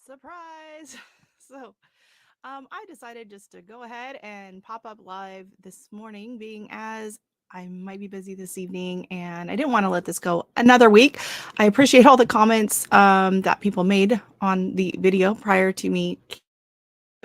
Surprise! So, I decided just to go ahead and pop up live this morning, being as I might be busy this evening and I didn't want to let this go another week. I appreciate all the comments that people made on the video prior to me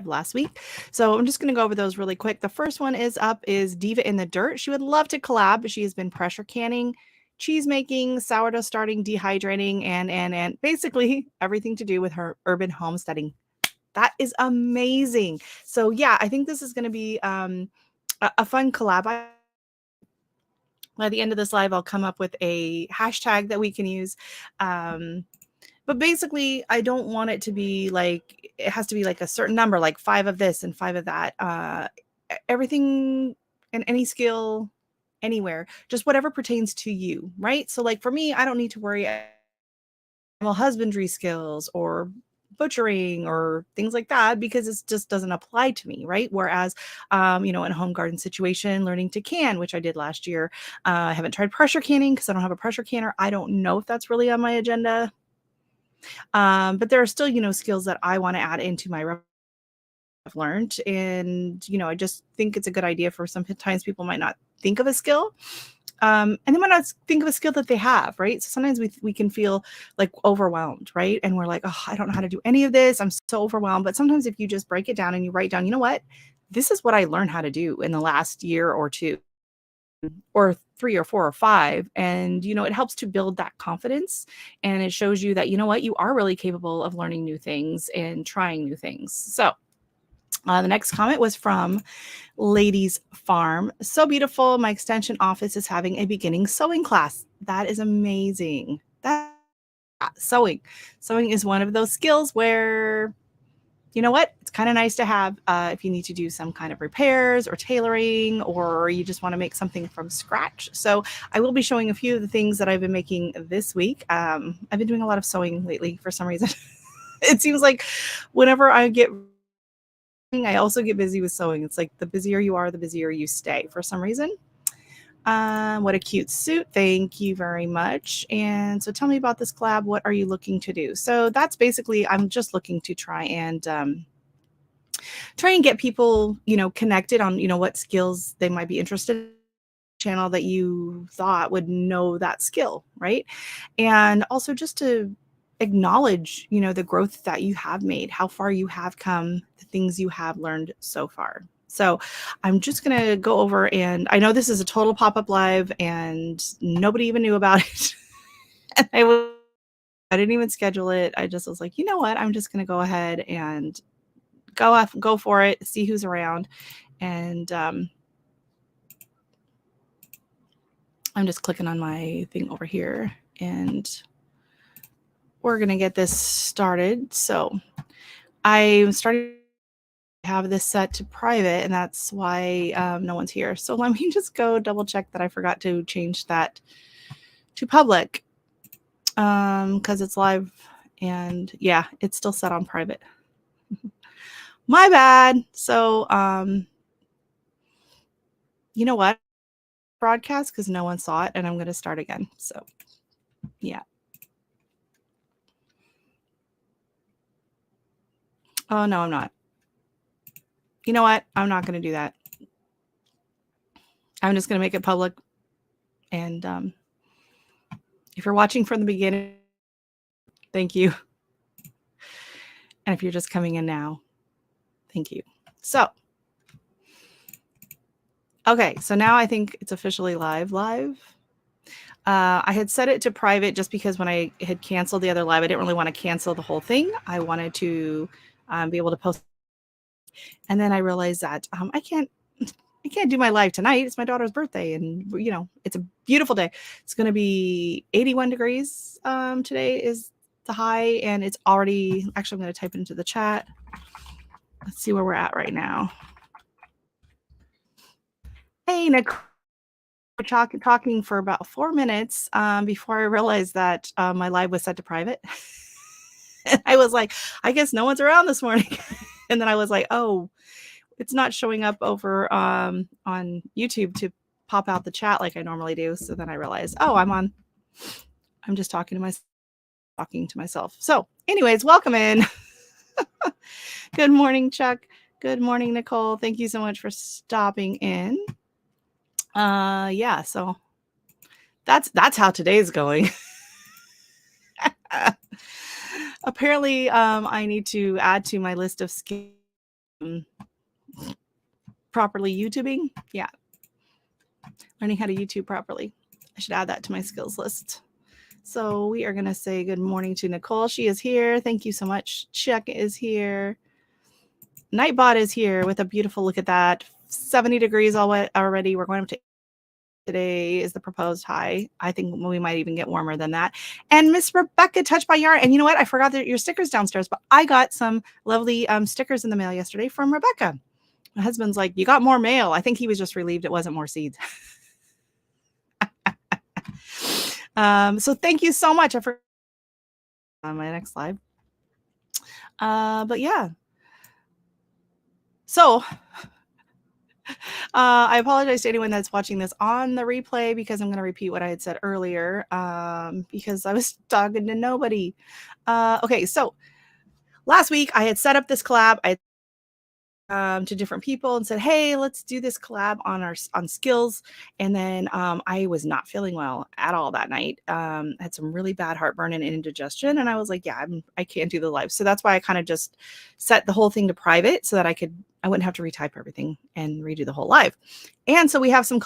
last week. So I'm just going to go over those really quick. The first one is up is Diva in the Dirt. She would love to collab. She has been pressure canning, cheese making, sourdough starting, dehydrating, and basically everything to do with her urban homesteading. That is amazing. So yeah, I think this is going to be a fun collab. By the end of this live, I'll come up with a hashtag that we can use. But basically, I don't want it to be like, it has to be like a certain number, like 5 of this and 5 of that. Everything and any skill anywhere, just whatever pertains to you, right? So like for me, I don't need to worry about husbandry skills or butchering or things like that because it just doesn't apply to me, right? Whereas, in a home garden situation, learning to can, which I did last year, I haven't tried pressure canning because I don't have a pressure canner. I don't know if that's really on my agenda. But there are still, skills that I want to add into my I've learned. And, I just think it's a good idea for sometimes people might not think of a skill. And they might not think of a skill that they have, right? So sometimes we can feel like overwhelmed, right? And we're like, oh, I don't know how to do any of this. I'm so overwhelmed. But sometimes if you just break it down and you write down, you know what? This is what I learned how to do in the last year or two or 3 or 4 or 5, and it helps to build that confidence, and it shows you that you know what, you are really capable of learning new things and trying new things. So the next comment was from Ladies Farm. So beautiful. My extension office is having a beginning sewing class. That is amazing. That sewing is one of those skills where you know what? It's kind of nice to have if you need to do some kind of repairs or tailoring, or you just want to make something from scratch. So I will be showing a few of the things that I've been making this week. I've been doing a lot of sewing lately for some reason. It seems like whenever I get, I also get busy with sewing. It's like the busier you are, the busier you stay for some reason. What a cute suit. Thank you very much. And so tell me about this collab. What are you looking to do? So that's basically, I'm just looking to try and get people, connected on, what skills they might be interested in. Channel that you thought would know that skill, right? And also just to acknowledge, the growth that you have made, how far you have come, the things you have learned so far. So I'm just going to go over, and I know this is a total pop-up live and nobody even knew about it. And I didn't even schedule it. I just was like, you know what? I'm just going to go ahead and go for it, see who's around. And I'm just clicking on my thing over here, and we're going to get this started. So I'm starting to have this set to private, and that's why no one's here. So let me just go double check that I forgot to change that to public because it's live, and yeah, it's still set on private. My bad. So you know what? Broadcast because no one saw it, and I'm going to start again. So yeah. Oh no, I'm not. You know what? I'm not going to do that. I'm just going to make it public. And if you're watching from the beginning, thank you. And if you're just coming in now, thank you. So, okay, so now I think it's officially live. I had set it to private just because when I had canceled the other live, I didn't really want to cancel the whole thing. I wanted to be able to post. And then I realized that I can't do my live tonight. It's my daughter's birthday, and it's a beautiful day. It's going to be 81 degrees. Today is the high, and it's already, actually, I'm going to type it into the chat. Let's see where we're at right now. Hey, Nicole. We're talking for about 4 minutes before I realized that my live was set to private. And I was like, I guess no one's around this morning. And then I was like, oh, it's not showing up over on YouTube to pop out the chat like I normally do. So then I realized, oh, I'm just talking to myself. So anyways, welcome in. Good morning, Chuck. Good morning, Nicole. Thank you so much for stopping in. Yeah, so that's how today's going. Apparently, I need to add to my list of skills properly YouTubing. Yeah, learning how to YouTube properly. I should add that to my skills list. So we are going to say good morning to Nicole. She is here. Thank you so much. Chuck is here. Nightbot is here with a beautiful look at that. 70 degrees already. We're going up to today is the proposed high. I think we might even get warmer than that. And Miss Rebecca, Touched by Yarn. And you know what? I forgot that your stickers downstairs, but I got some lovely stickers in the mail yesterday from Rebecca. My husband's like, you got more mail. I think he was just relieved it wasn't more seeds. So thank you so much. I forgot on my next slide. But yeah. So I apologize to anyone that's watching this on the replay because I'm going to repeat what I had said earlier because I was talking to nobody. Okay, so last week I had set up this collab. To different people and said, hey, let's do this collab on skills. And then I was not feeling well at all that night. Had some really bad heartburn and indigestion. And I was like, yeah, I can't do the live. So that's why I kind of just set the whole thing to private so that I wouldn't have to retype everything and redo the whole live. And so we have some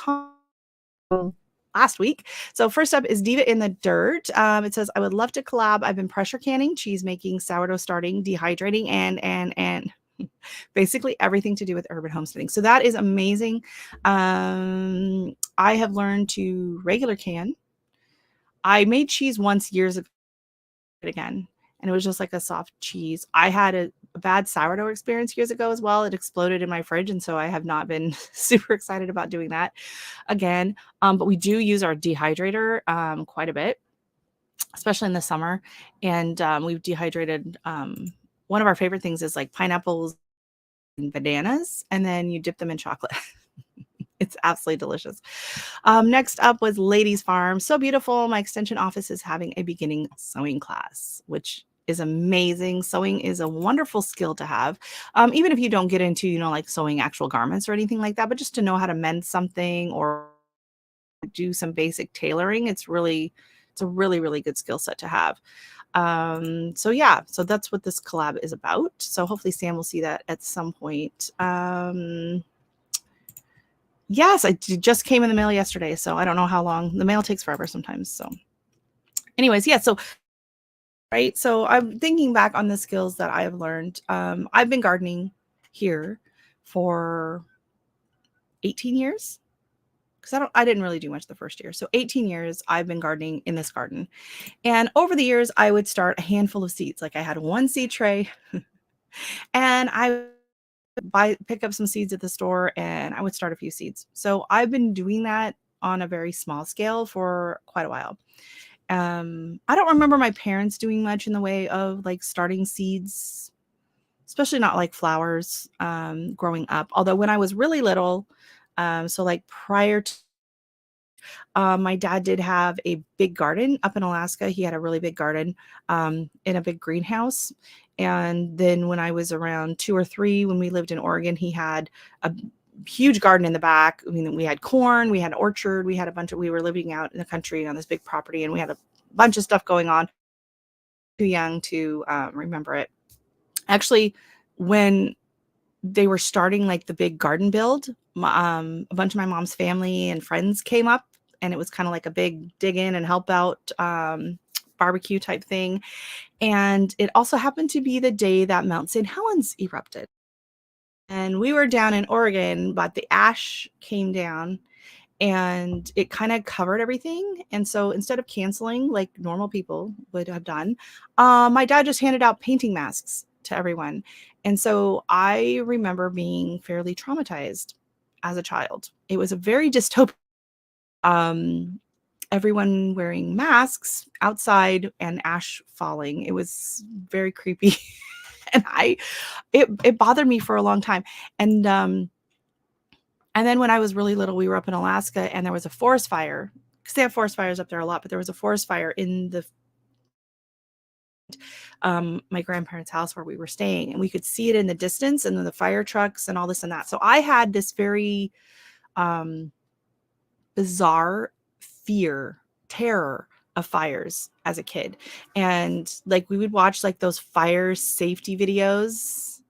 last week. So first up is Diva in the Dirt. It says, I would love to collab. I've been pressure canning, cheese making, sourdough starting, dehydrating, and basically everything to do with urban homesteading. So that is amazing. I have learned to regular can. I made cheese once years ago again, and it was just like a soft cheese. I had a bad sourdough experience years ago as well. It exploded in my fridge, and so I have not been super excited about doing that again. But we do use our dehydrator quite a bit, especially in the summer. And we've dehydrated. One of our favorite things is like pineapples and bananas, and then you dip them in chocolate. It's absolutely delicious. Next up was Ladies Farm. So beautiful. My extension office is having a beginning sewing class, which is amazing. Sewing is a wonderful skill to have. Even if you don't get into, like sewing actual garments or anything like that, but just to know how to mend something or do some basic tailoring, it's a really, really good skill set to have. So yeah, so that's what this collab is about. So hopefully Sam will see that at some point. Yes, just came in the mail yesterday, so I don't know how long. The mail takes forever sometimes. So anyways, yeah, so right. So I'm thinking back on the skills that I have learned. I've been gardening here for 18 years because I didn't really do much the first year. So 18 years I've been gardening in this garden. And over the years, I would start a handful of seeds. Like I had one seed tray and I pick up some seeds at the store and I would start a few seeds. So I've been doing that on a very small scale for quite a while. I don't remember my parents doing much in the way of like starting seeds, especially not like flowers growing up. Although when I was really little, so like prior to my dad did have a big garden up in Alaska. He had a really big garden in a big greenhouse. And then when I was around 2 or 3, when we lived in Oregon, he had a huge garden in the back. I mean, we had corn, we had an orchard, we had we were living out in the country on this big property, and we had a bunch of stuff going on. Too young to remember it. Actually, when they were starting like the big garden build, a bunch of my mom's family and friends came up, and it was kind of like a big dig in and help out barbecue type thing. And it also happened to be the day that Mount St. Helens erupted. And we were down in Oregon, but the ash came down and it kind of covered everything. And so instead of canceling like normal people would have done, my dad just handed out painting masks to everyone. And so I remember being fairly traumatized as a child. It was a very dystopian, everyone wearing masks outside and ash falling. It was very creepy. And it bothered me for a long time. And then when I was really little, we were up in Alaska and there was a forest fire because they have forest fires up there a lot, but there was a forest fire in my grandparents' house where we were staying, and we could see it in the distance, and then the fire trucks and all this and that. So I had this very bizarre terror of fires as a kid. And like we would watch like those fire safety videos,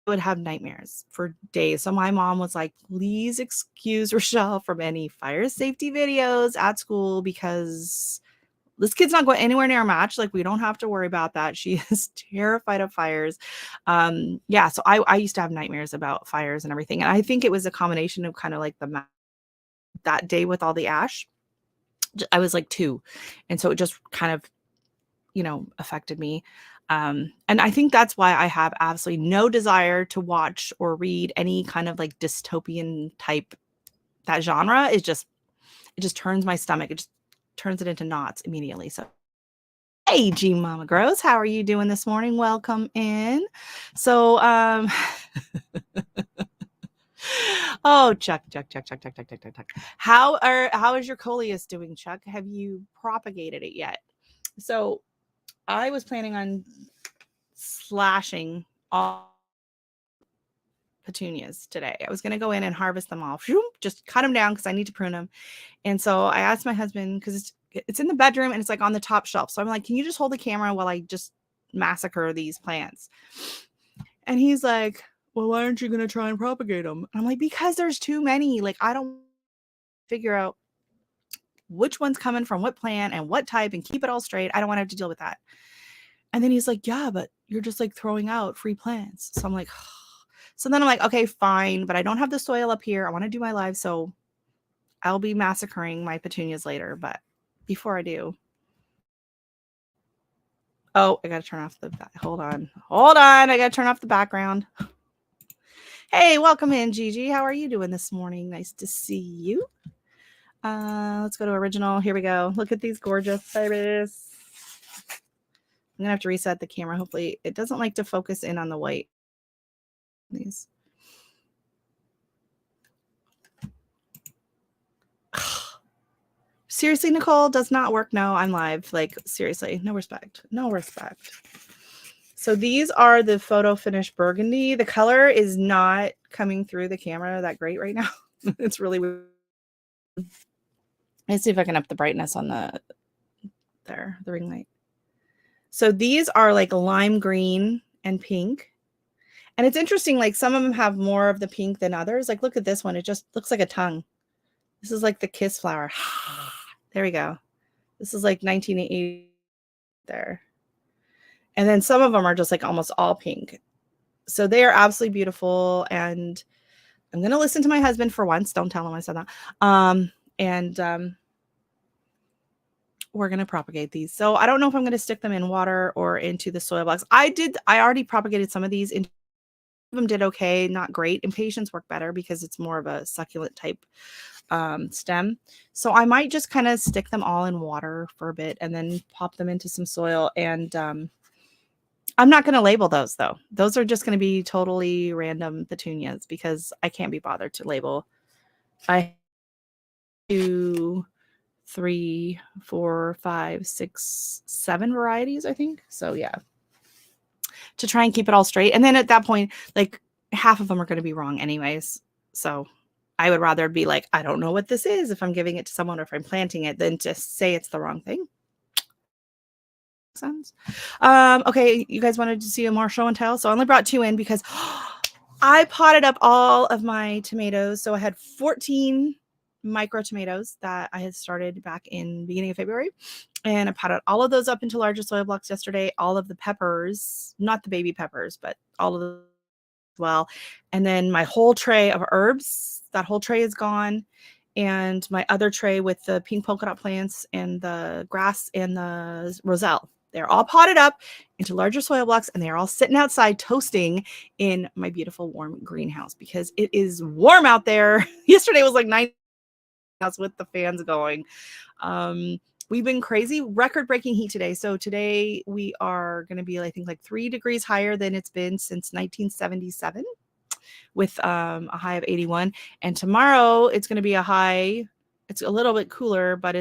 would have nightmares for days. So my mom was like, please excuse Rochelle from any fire safety videos at school because this kid's not going anywhere near a match. Like, we don't have to worry about that. She is terrified of fires. Yeah, so I used to have nightmares about fires and everything. And I think it was a combination of kind of like that day with all the ash. I was like 2. And so it just kind of, affected me. And I think that's why I have absolutely no desire to watch or read any kind of like dystopian type. That genre is just, it just turns my stomach. It just turns it into knots immediately. So, hey, G Mama Gross, how are you doing this morning? Welcome in. So, oh, Chuck. How is your coleus doing, Chuck? Have you propagated it yet? So I was planning on slashing all petunias today. I was going to go in and harvest them all, just cut them down because I need to prune them. And so I asked my husband, because it's in the bedroom and it's like on the top shelf. So I'm like, can you just hold the camera while I just massacre these plants? And he's like, well, why aren't you going to try and propagate them? And I'm like, because there's too many. Like, I don't figure out which one's coming from what plant and what type and keep it all straight. I don't want to have to deal with that. And then he's like, yeah, but you're just like throwing out free plants. So I'm like, so then I'm like, okay, fine, but I don't have the soil up here. I want to do my live. So I'll be massacring my petunias later. But before I do, oh, I got to turn off hold on. I got to turn off the background. Hey, welcome in, Gigi. How are you doing this morning? Nice to see you. Let's go to original. Here we go. Look at these gorgeous babies. I'm gonna have to reset the camera. Hopefully it doesn't like to focus in on the white. These. Seriously, Nicole, does not work. No, I'm live. Like, seriously, no respect. So these are the photo finish burgundy. The color is not coming through the camera that great right now. It's really weird. Let's see if I can up the brightness on the ring light. So these are like lime green and pink. And it's interesting, like some of them have more of the pink than others. Like, look at this one. It just looks like a tongue. This is like the kiss flower. There we go. This is like 1980 there. And then some of them are just like almost all pink. So they are absolutely beautiful. And I'm going to listen to my husband for once. Don't tell him I said that. We're going to propagate these. So I don't know if I'm going to stick them in water or into the soil blocks. I already propagated some of these. Some of them did okay, not great. Impatiens work better because it's more of a succulent type stem. So I might just kind of stick them all in water for a bit and then pop them into some soil. And I'm not going to label those though. Those are just going to be totally random petunias because I can't be bothered to label. I 2, 3, 4, 5, 6, 7 varieties, I think. So yeah, to try and keep it all straight. And then at that point, like half of them are going to be wrong anyways. So I would rather be like, I don't know what this is if I'm giving it to someone or if I'm planting it than to say it's the wrong thing. Sense. Okay, you guys wanted to see a more show and tell. So I only brought 2 in because I potted up all of my tomatoes. So I had 14 micro tomatoes that I had started back in beginning of February. And I potted all of those up into larger soil blocks yesterday. All of the peppers, not the baby peppers, but all of them as well. And then my whole tray of herbs, that whole tray is gone. And my other tray with the pink polka dot plants and the grass and the roselle. They're all potted up into larger soil blocks and they're all sitting outside toasting in my beautiful warm greenhouse because it is warm out there. Yesterday was like 9 with the fans going. We've been crazy record-breaking heat today. So today we are going to be, I think, like 3 degrees higher than it's been since 1977 with a high of 81. And tomorrow it's going to be a high. It's a little bit cooler, but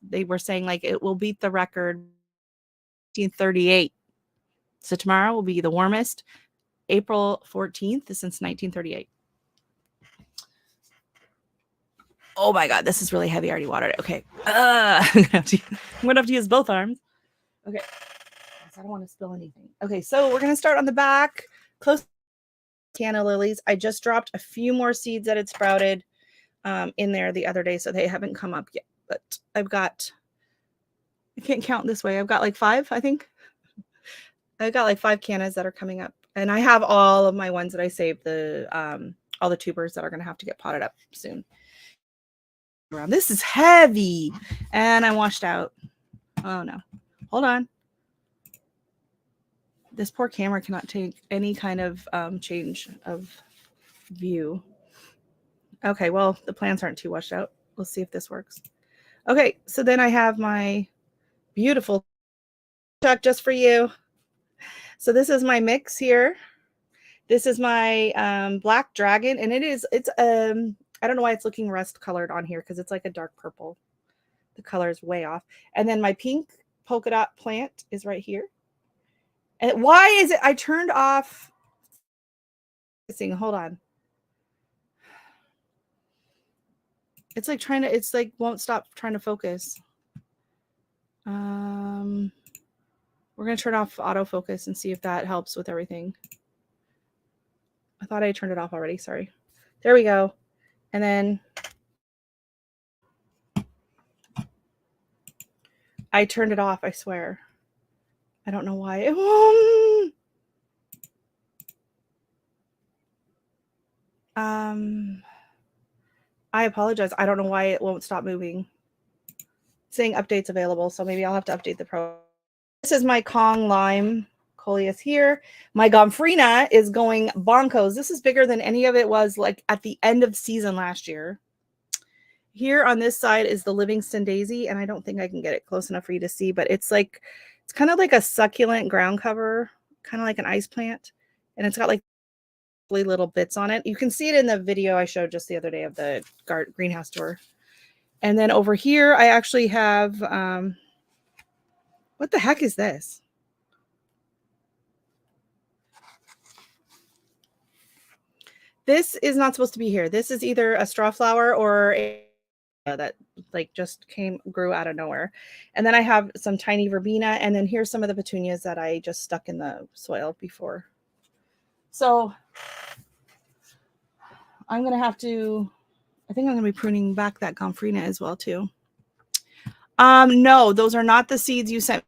they were saying like it will beat the record 1938. So tomorrow will be the warmest, April 14th since 1938. Oh my God, this is really heavy. I already watered it. Okay. I'm gonna have to use both arms. Okay. I don't want to spill anything. Okay, so we're gonna start on the back. Close canna lilies. I just dropped a few more seeds that had sprouted in there the other day, so they haven't come up yet. But I've got, I can't count this way. I've got like 5, I think. I've got like 5 cannas that are coming up, and I have all of my ones that I saved, the all the tubers that are gonna have to get potted up soon. This is heavy, and I washed out. Oh no, hold on. This poor camera cannot take any kind of change of view. Okay, well, the plants aren't too washed out. We'll see if this works. Okay, so then I have my beautiful Chuck just for you. So this is my mix here. This is my black dragon, and it's I don't know why it's looking rust colored on here because it's like a dark purple. The color is way off. And then my pink polka dot plant is right here. And why is it? I turned off. Hold on. It's like trying to. It's like won't stop trying to focus. We're gonna turn off autofocus and see if that helps with everything. I thought I turned it off already. Sorry. There we go. And then I turned it off. I swear. I don't know why. I apologize. I don't know why it won't stop moving. It's saying updates available, so maybe I'll have to update the pro. This is my Kong Lime Coleus here. My Gomphrena is going bonkos. This is bigger than any of it was like at the end of season last year. Here on this side is the Livingston Daisy, and I don't think I can get it close enough for you to see, but it's like, it's kind of like a succulent ground cover, kind of like an ice plant, and it's got like little bits on it. You can see it in the video I showed just the other day of the greenhouse tour. And then over here, I actually have, what the heck is this? This is not supposed to be here. This is either a straw flower or a that like just grew out of nowhere. And then I have some tiny verbena, and then here's some of the petunias that I just stuck in the soil before. So I'm gonna have to, I think I'm gonna be pruning back that Gomphrena as well too. No, those are not the seeds you sent.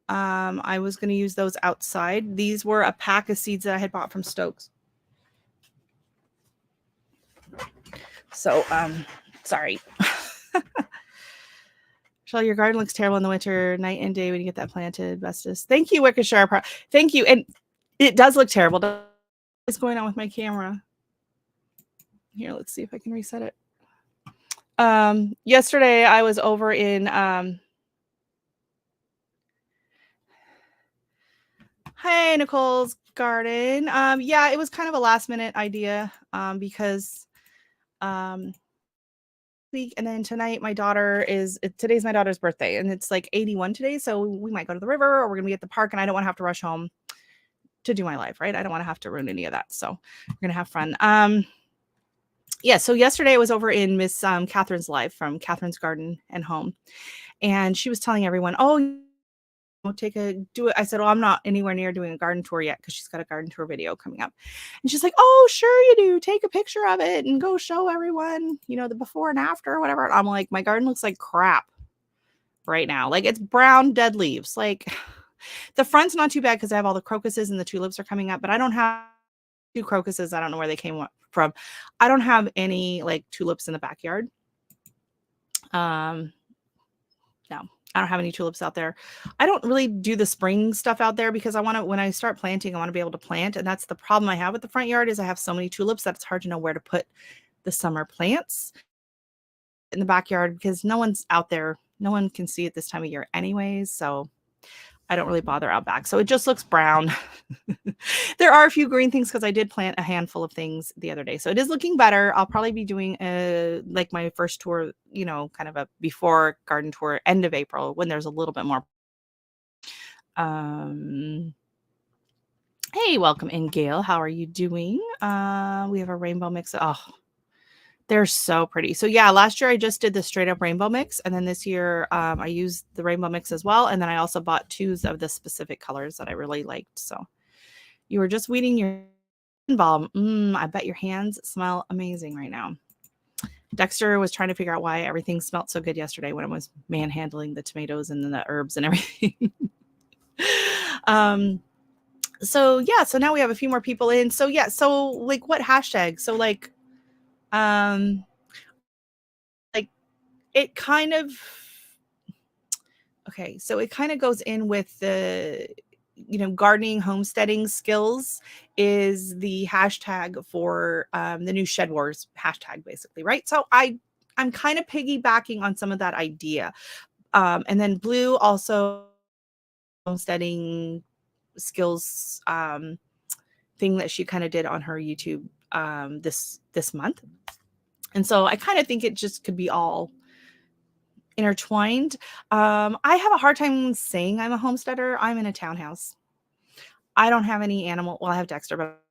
I was gonna use those outside. These were a pack of seeds that I had bought from Stokes. So sorry. Michelle, your garden looks terrible in the winter, night and day when you get that planted. Bestest. Thank you, Wickeshire. Thank you. And it does look terrible. What's going on with my camera? Here, let's see if I can reset it. Yesterday I was over in hey, Nicole's garden. Yeah, it was kind of a last minute idea because week, and then tonight today's my daughter's birthday, and it's like 81 today, so we might go to the river or we're gonna be at the park, and I don't want to have to rush home to do my life, right? I don't want to have to ruin any of that, so we're gonna have fun. Yeah, so yesterday I was over in Miss Catherine's live from Catherine's Garden and Home, and she was telling everyone, oh, do it. I said, oh, I'm not anywhere near doing a garden tour yet because she's got a garden tour video coming up. And she's like, oh, sure you do. Take a picture of it and go show everyone, you know, the before and after or whatever. And I'm like, my garden looks like crap right now. Like, it's brown, dead leaves. Like, the front's not too bad because I have all the crocuses and the tulips are coming up, but I don't have 2 crocuses. I don't know where they came from. I don't have any like tulips in the backyard. No, I don't have any tulips out there. I don't really do the spring stuff out there because I want to, when I start planting, I want to be able to plant. And that's the problem I have with the front yard is I have so many tulips that it's hard to know where to put the summer plants in the backyard because no one's out there. No one can see it this time of year anyways. So I don't really bother out back. So it just looks brown. There are a few green things because I did plant a handful of things the other day. So it is looking better. I'll probably be doing like my first tour, you know, kind of a before garden tour, end of April when there's a little bit more. Hey, welcome in, Gail. How are you doing? We have a rainbow mix. Oh, they're so pretty. So yeah, last year I just did the straight up rainbow mix, and then this year I used the rainbow mix as well, and then I also bought twos of the specific colors that I really liked. So you were just weeding your balm. I bet your hands smell amazing right now. Dexter was trying to figure out why everything smelled so good yesterday when I was manhandling the tomatoes and the herbs and everything. So yeah, so now we have a few more people in. So yeah, so like what hashtag? So um like it kind of okay, so it kind of goes in with the gardening homesteading skills is the hashtag for the new shed wars hashtag basically, right? So I'm kind of piggybacking on some of that idea. And then Blue also homesteading skills thing that she kind of did on her YouTube this month. And so I kind of think it just could be all intertwined. I have a hard time saying I'm a homesteader. I'm in a townhouse. I don't have any animal. Well, I have Dexter, but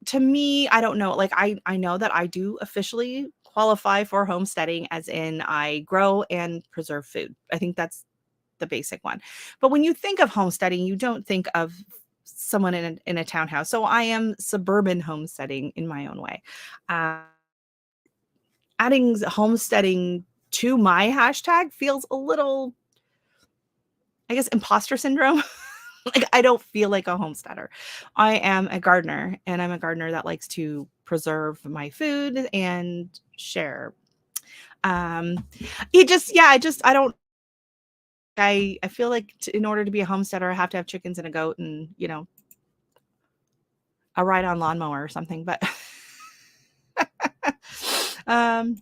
to me, I don't know. Like I know that I do officially qualify for homesteading, as in I grow and preserve food. I think that's the basic one. But when you think of homesteading, you don't think of someone in a townhouse. So I am suburban homesteading in my own way. Adding homesteading to my hashtag feels a little, I guess, imposter syndrome. Like I don't feel like a homesteader. I am a gardener, and I'm a gardener that likes to preserve my food and share. Um, I don't. I feel like in order to be a homesteader, I have to have chickens and a goat, and a ride on lawnmower or something. But um,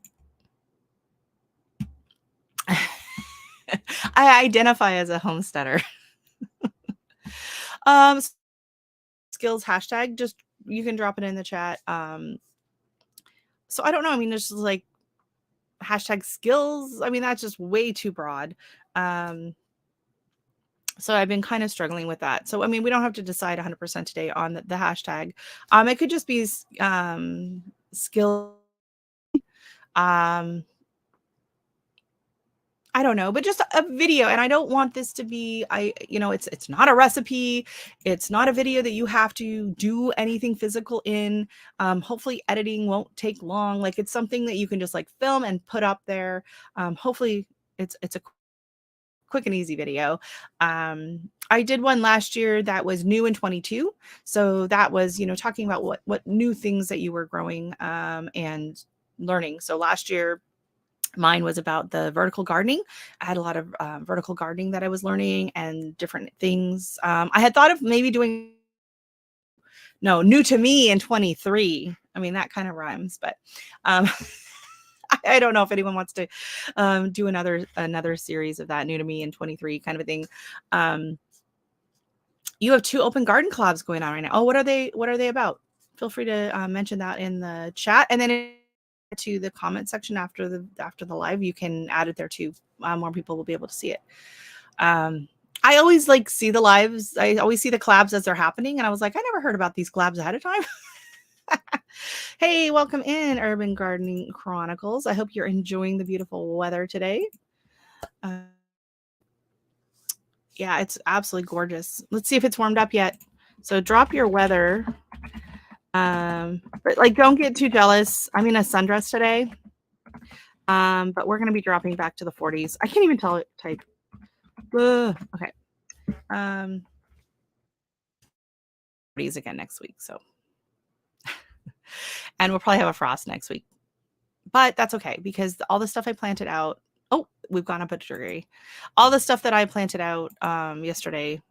I identify as a homesteader. Um, skills hashtag, just you can drop it in the chat. So I don't know. I mean, there's like hashtag skills. I mean, that's just way too broad. So I've been kind of struggling with that. So I mean, we don't have to decide 100% today on the hashtag. It could just be skill. Um, I don't know, but just a video. And I don't want this to be, it's not a recipe. It's not a video that you have to do anything physical in. Hopefully editing won't take long. Like it's something that you can just like film and put up there. Hopefully it's a quick and easy video. I did one last year that was new in 22. So that was, talking about what new things that you were growing and learning. So last year, mine was about the vertical gardening. I had a lot of vertical gardening that I was learning and different things. I had thought of maybe doing new to me in 23. I mean, that kind of rhymes, but I don't know if anyone wants to do another series of that new to me in 23 kind of a thing. You have 2 open garden collabs going on right now. Oh, what are they about? Feel free to mention that in the chat, and then to the comment section after the live, you can add it there too. More people will be able to see it. I always like see the lives. I always see the collabs as they're happening, and I was like, I never heard about these collabs ahead of time. Hey, welcome in Urban Gardening Chronicles. I hope you're enjoying the beautiful weather today. Yeah, it's absolutely gorgeous. Let's see if it's warmed up yet. So drop your weather. But like, don't get too jealous. I'm in a sundress today. But we're going to be dropping back to the 40s. I can't even type. Okay. 40s again next week. So, and we'll probably have a frost next week, but that's okay because all the stuff I planted out. Oh, we've gone up a degree. All the stuff that I planted out yesterday.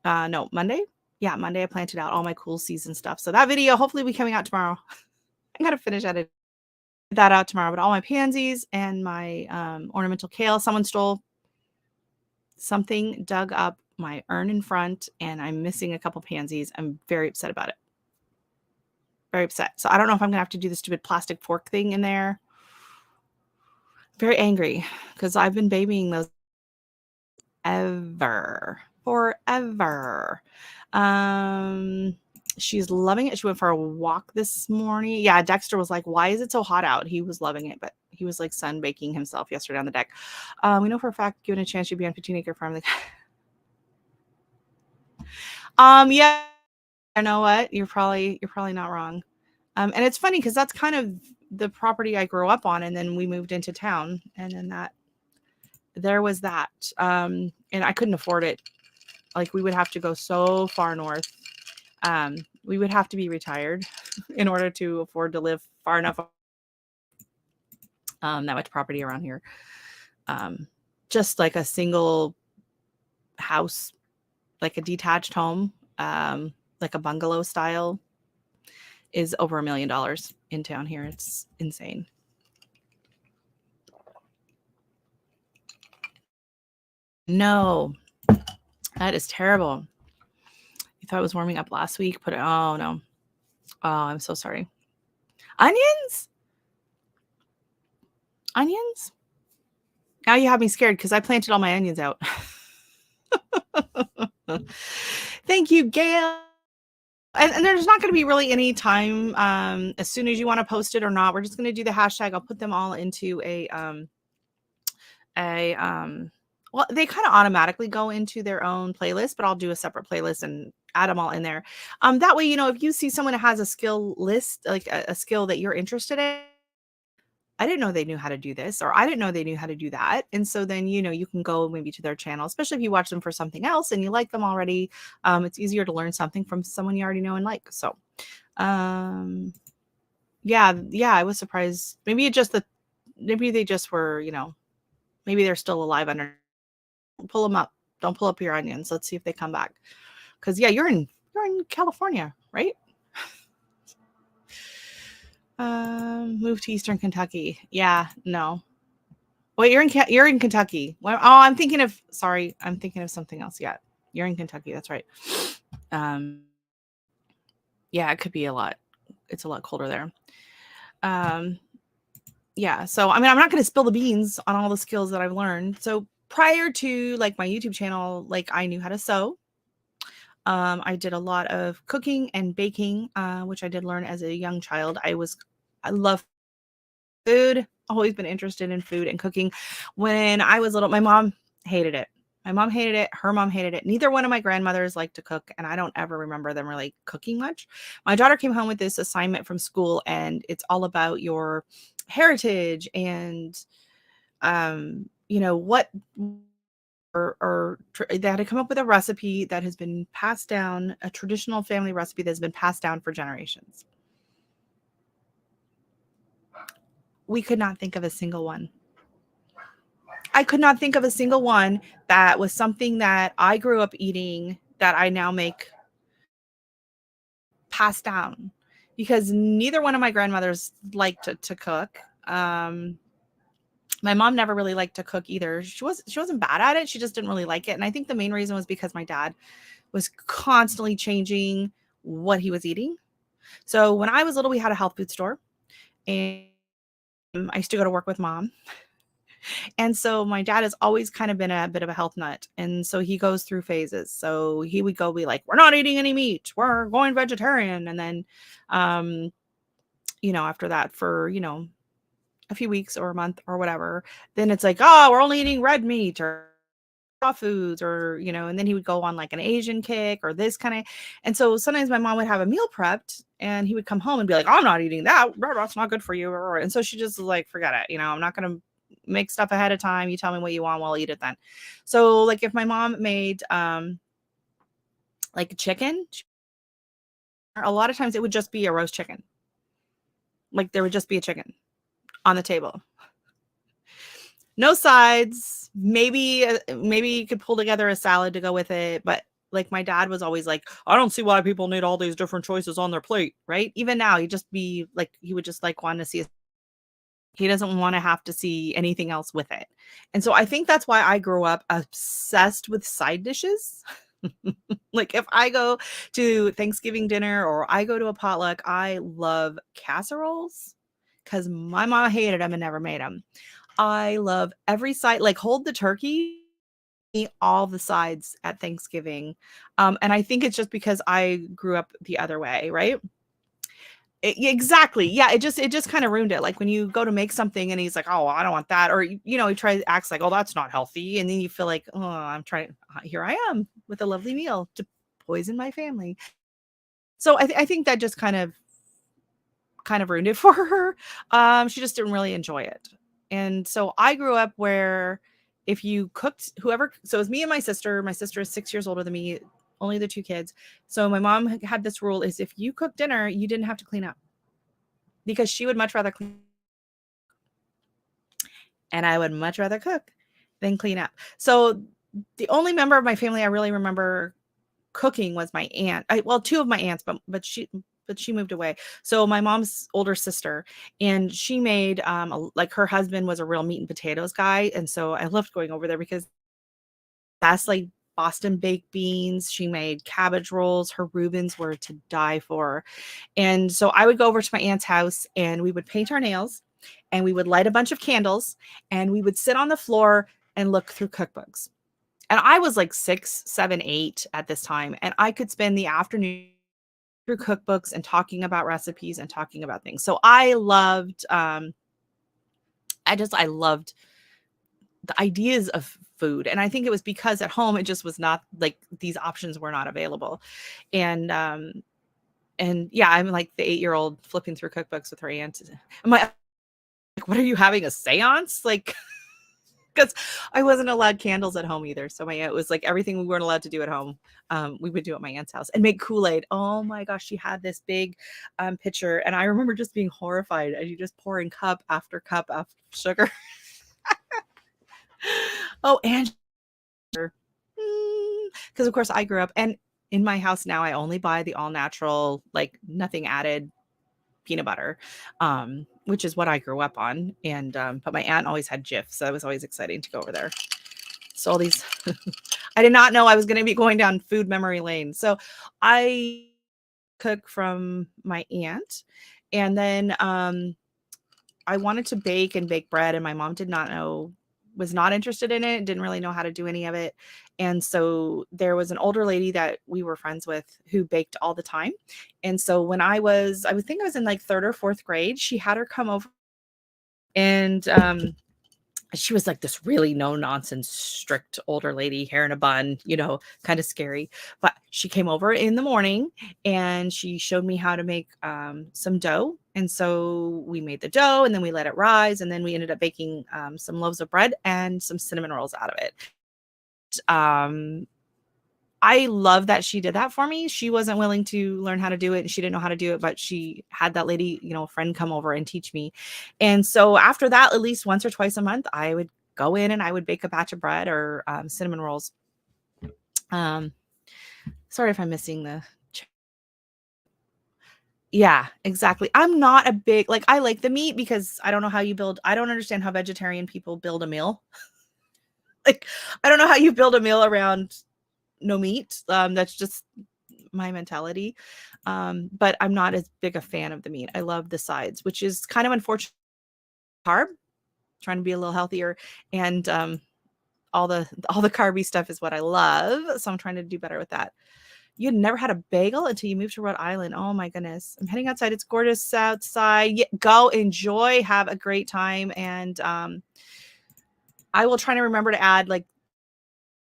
No, Monday. Yeah, Monday I planted out all my cool season stuff. So that video hopefully will be coming out tomorrow. I gotta finish editing that out tomorrow. But all my pansies and my ornamental kale, someone stole something, dug up my urn in front, and I'm missing a couple pansies. I'm very upset about it. Very upset. So I don't know if I'm gonna have to do the stupid plastic fork thing in there. Very angry because I've been babying those. forever. Forever. Um, she's loving it. She went for a walk this morning. Yeah, Dexter was like, "Why is it so hot out?" He was loving it, but he was like sunbaking himself yesterday on the deck. We know for a fact, given a chance, you'd be on 15-acre farm. Yeah, you know what? You're probably not wrong. And it's funny because that's kind of the property I grew up on, and then we moved into town, and then there was that, and I couldn't afford it. Like we would have to go so far north. We would have to be retired in order to afford to live far enough. That much property around here. Just like a single house, like a detached home, like a bungalow style, is over $1 million in town here. It's insane. No, that is terrible. You thought it was warming up last week? Put it. Oh no. Oh, I'm so sorry. Onions? Onions? Now you have me scared because I planted all my onions out. Thank you, Gail. And there's not going to be really any time as soon as you want to post it or not. We're just going to do the hashtag. I'll put them all into a well, they kind of automatically go into their own playlist, but I'll do a separate playlist and add them all in there. That way, if you see someone that has a skill list, like a skill that you're interested in, I didn't know they knew how to do this, or I didn't know they knew how to do that. And so then, you can go maybe to their channel, especially if you watch them for something else and you like them already. It's easier to learn something from someone you already know and like. So, um, yeah, I was surprised. Maybe they just were, maybe they're still alive under. Pull them up. Don't pull up your onions. Let's see if they come back. Because yeah, you're in California, right? Move to Eastern Kentucky. Yeah, no. Wait, you're in Kentucky. Well, I'm thinking of something else. Yeah, you're in Kentucky. That's right. Um, yeah, it could be a lot. It's a lot colder there. Um, yeah. So I mean, I'm not going to spill the beans on all the skills that I've learned. So prior to like my YouTube channel, like I knew how to sew. I did a lot of cooking and baking, which I did learn as a young child. I love food. Always been interested in food and cooking. When I was little, my mom hated it. My mom hated it. Her mom hated it. Neither one of my grandmothers liked to cook, and I don't ever remember them really cooking much. My daughter came home with this assignment from school, and it's all about your heritage and, what they had to come up with a recipe that has been passed down, a traditional family recipe that's been passed down for generations. We could not think of a single one. I could not think of a single one that was something that I grew up eating that I now make passed down, because neither one of my grandmothers liked to cook. My mom never really liked to cook either. She wasn't bad at it. She just didn't really like it. And I think the main reason was because my dad was constantly changing what he was eating. So when I was little, we had a health food store, and I used to go to work with mom. And so my dad has always kind of been a bit of a health nut. And so he goes through phases. So he would go be like, we're not eating any meat. We're going vegetarian. And then, after that for, a few weeks or a month or whatever, then it's like, oh, we're only eating red meat or raw foods, or, and then he would go on like an Asian kick or this kind of. And so sometimes my mom would have a meal prepped and he would come home and be like, I'm not eating that. That's not good for you. And so she just was like, forget it. I'm not going to make stuff ahead of time. You tell me what you want, we'll eat it then. So like if my mom made like chicken, a lot of times it would just be a roast chicken. Like there would just be a chicken on the table. No sides. Maybe you could pull together a salad to go with it, but like my dad was always like, I don't see why people need all these different choices on their plate, right? Even now, he would just like want to see. He doesn't want to have to see anything else with it. And so I think that's why I grew up obsessed with side dishes. Like if I go to Thanksgiving dinner or I go to a potluck, I love casseroles because my mom hated them and never made them. I love every side, like hold the turkey. eat all the sides at Thanksgiving. And I think it's just because I grew up the other way, right? Exactly. Yeah, it just kind of ruined it. Like when you go to make something and he's like, "Oh, I don't want that," or he tries acts like, "Oh, that's not healthy," and then you feel like, "Oh, I'm trying. Here I am with a lovely meal to poison my family." So I think that just kind of ruined it for her. She just didn't really enjoy it. And so I grew up where if you cooked whoever, so it was me and my sister. My sister is 6 years older than me, only the two kids. So my mom had this rule: is if you cook dinner, you didn't have to clean up because she would much rather clean, and I would much rather cook than clean up. So the only member of my family I really remember cooking was my aunt. Well, two of my aunts, but she moved away. So my mom's older sister, and she made like her husband was a real meat and potatoes guy, and so I loved going over there because that's like Boston baked beans. She made cabbage rolls. Her Reubens were to die for. And so I would go over to my aunt's house and we would paint our nails and we would light a bunch of candles and we would sit on the floor and look through cookbooks. And I was like 6, 7, 8 at this time. And I could spend the afternoon through cookbooks and talking about recipes and talking about things. So I loved, I loved the ideas of food. And I think it was because at home, it just was not like these options were not available. And yeah, I'm like the 8-year-old flipping through cookbooks with her aunt. I'm like, what are you having a seance? Like, because I wasn't allowed candles at home either. So my aunt was like everything we weren't allowed to do at home. We would do at my aunt's house and make Kool-Aid. Oh my gosh, she had this big pitcher. And I remember just being horrified as you just pouring cup after cup of sugar. Oh, and because of course I grew up and in my house now I only buy the all natural, like nothing added peanut butter, which is what I grew up on. And but my aunt always had Jif, so it was always exciting to go over there. So all these, I did not know I was going to be going down food memory lane. So I cook from my aunt, and then I wanted to bake and bake bread, and my mom did not know, was not interested in it, didn't really know how to do any of it. And so there was an older lady that we were friends with who baked all the time. And so when I would think I was in like third or fourth grade, she had her come over and she was like this really no nonsense, strict older lady, hair in a bun, kind of scary. But she came over in the morning and she showed me how to make some dough. And so we made the dough and then we let it rise. And then we ended up baking some loaves of bread and some cinnamon rolls out of it. Um, I love that she did that for me. She wasn't willing to learn how to do it and she didn't know how to do it, but she had that lady, a friend come over and teach me. And so after that, at least once or twice a month, I would go in and I would bake a batch of bread or cinnamon rolls. Sorry if I'm missing the. Yeah, exactly. I'm not a big, like, I like the meat because I don't know how I don't understand how vegetarian people build a meal. Like, I don't know how you build a meal around no meat. That's just my mentality. But I'm not as big a fan of the meat. I love the sides, which is kind of unfortunate. Carb, trying to be a little healthier, and all the carby stuff is what I love. So I'm trying to do better with that. You had never had a bagel until you moved to Rhode Island. Oh my goodness. I'm heading outside. It's gorgeous outside. Yeah, go enjoy, have a great time. And I will try to remember to add like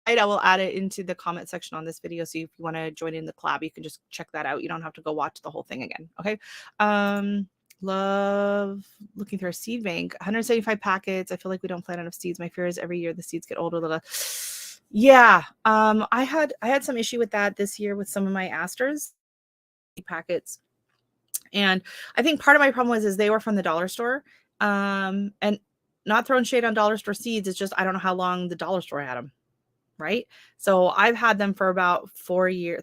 I will add it into the comment section on this video. So if you want to join in the collab, you can just check that out. You don't have to go watch the whole thing again. Okay. Love looking through our seed bank. 175 packets. I feel like we don't plant enough seeds. My fear is every year the seeds get older. Yeah. I had some issue with that this year with some of my asters packets. And I think part of my problem is they were from the dollar store. And not throwing shade on dollar store seeds. It's just I don't know how long the dollar store had them. Right. So I've had them for about 3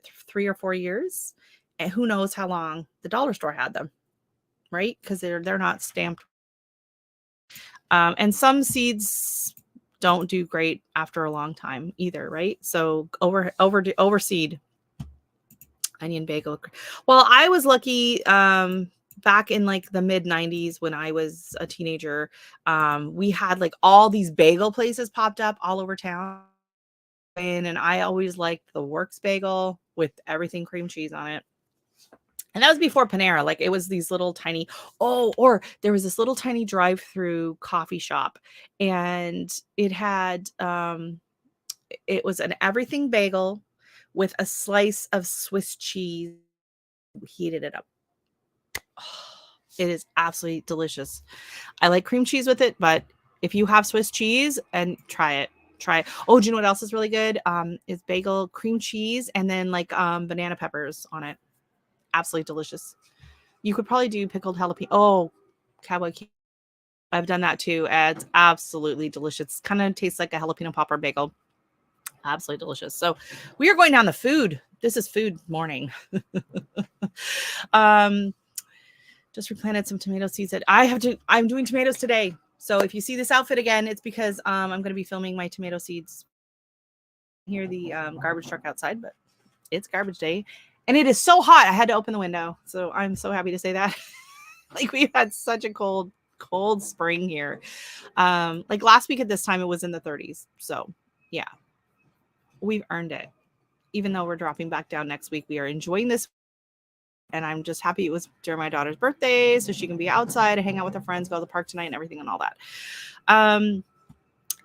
or 4 years. And who knows how long the dollar store had them. Right. Because they're not stamped. And some seeds don't do great after a long time either. Right. So overseed onion bagel. Well, I was lucky. Back in like the mid 90s when I was a teenager, we had like all these bagel places popped up all over town. and I always liked the Works bagel with everything cream cheese on it. And that was before Panera. Like it was these little tiny, or there was this little tiny drive-through coffee shop, and it was an everything bagel with a slice of Swiss cheese. Heated it up. It is absolutely delicious. I like cream cheese with it, but if you have Swiss cheese, and try it. Try it. Oh, do you know what else is really good? Is bagel, cream cheese, and then like banana peppers on it. Absolutely delicious. You could probably do pickled jalapeno. Oh, cowboy candy. I've done that too. It's absolutely delicious. Kind of tastes like a jalapeno popper bagel. Absolutely delicious. So we are going down the food. This is food morning. um, just replanted some tomato seeds that I'm doing tomatoes today. So if you see this outfit again, it's because I'm going to be filming my tomato seeds. Hear the garbage truck outside, but it's garbage day. And it is so hot. I had to open the window. So I'm so happy to say that. Like we've had such a cold spring here. Like last week at this time, it was in the 30s. So yeah, we've earned it. Even though we're dropping back down next week, we are enjoying this. And I'm just happy it was during my daughter's birthday, so she can be outside and hang out with her friends, go to the park tonight and everything and all that.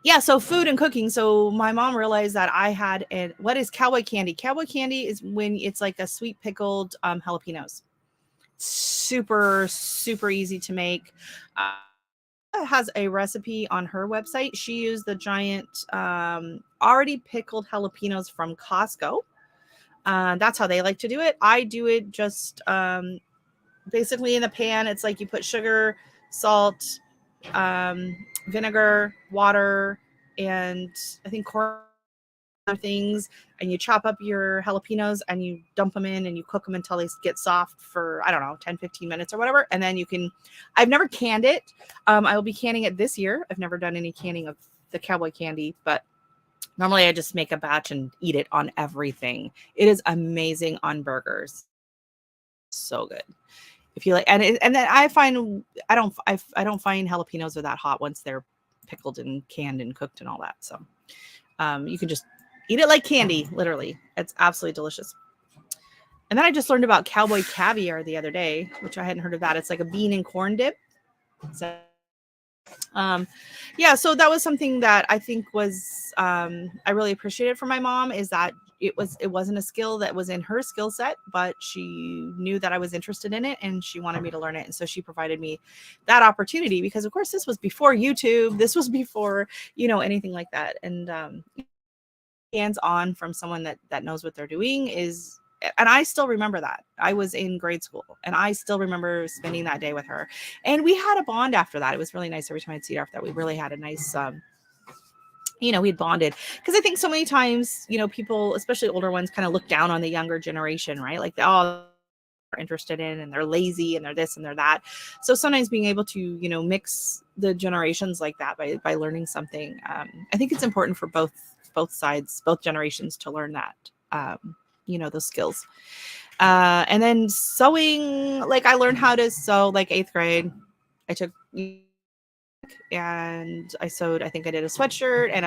Yeah, so food and cooking. So my mom realized that I had what is cowboy candy? Cowboy candy is when it's like a sweet pickled jalapenos. Super, super easy to make. Has a recipe on her website. She used the giant already pickled jalapenos from Costco. That's how they like to do it. I do it just basically in the pan. It's like you put sugar, salt, vinegar, water, and I think corn, other things, and you chop up your jalapenos and you dump them in and you cook them until they get soft for, I don't know, 10-15 minutes or whatever. And then I've never canned it. I will be canning it this year. I've never done any canning of the cowboy candy, but normally I just make a batch and eat it on everything. It is amazing on burgers. So good. If you like, and then I find I don't find jalapenos are that hot once they're pickled and canned and cooked and all that. So you can just eat it like candy, literally. It's absolutely delicious. And then I just learned about cowboy caviar the other day, which I hadn't heard of that. It's like a bean and corn dip. So yeah, so that was something that I think was I really appreciated from my mom, is that it wasn't a skill that was in her skill set, but she knew that I was interested in it and she wanted me to learn it. And so she provided me that opportunity, because of course this was before YouTube. This was before, anything like that. And hands-on from someone that knows what they're doing is, and I still remember that. I was in grade school and I still remember spending that day with her. And we had a bond after that. It was really nice. Every time I'd see her after that, we really had a nice we'd bonded, because I think so many times, people, especially older ones, kind of look down on the younger generation, right? Like, oh, they're interested in, and they're lazy, and they're this and they're that. So sometimes being able to, mix the generations like that by learning something, I think it's important for both sides, both generations, to learn that, those skills. And then sewing, like I learned how to sew like 8th grade. I took and I sewed, I think I did a sweatshirt and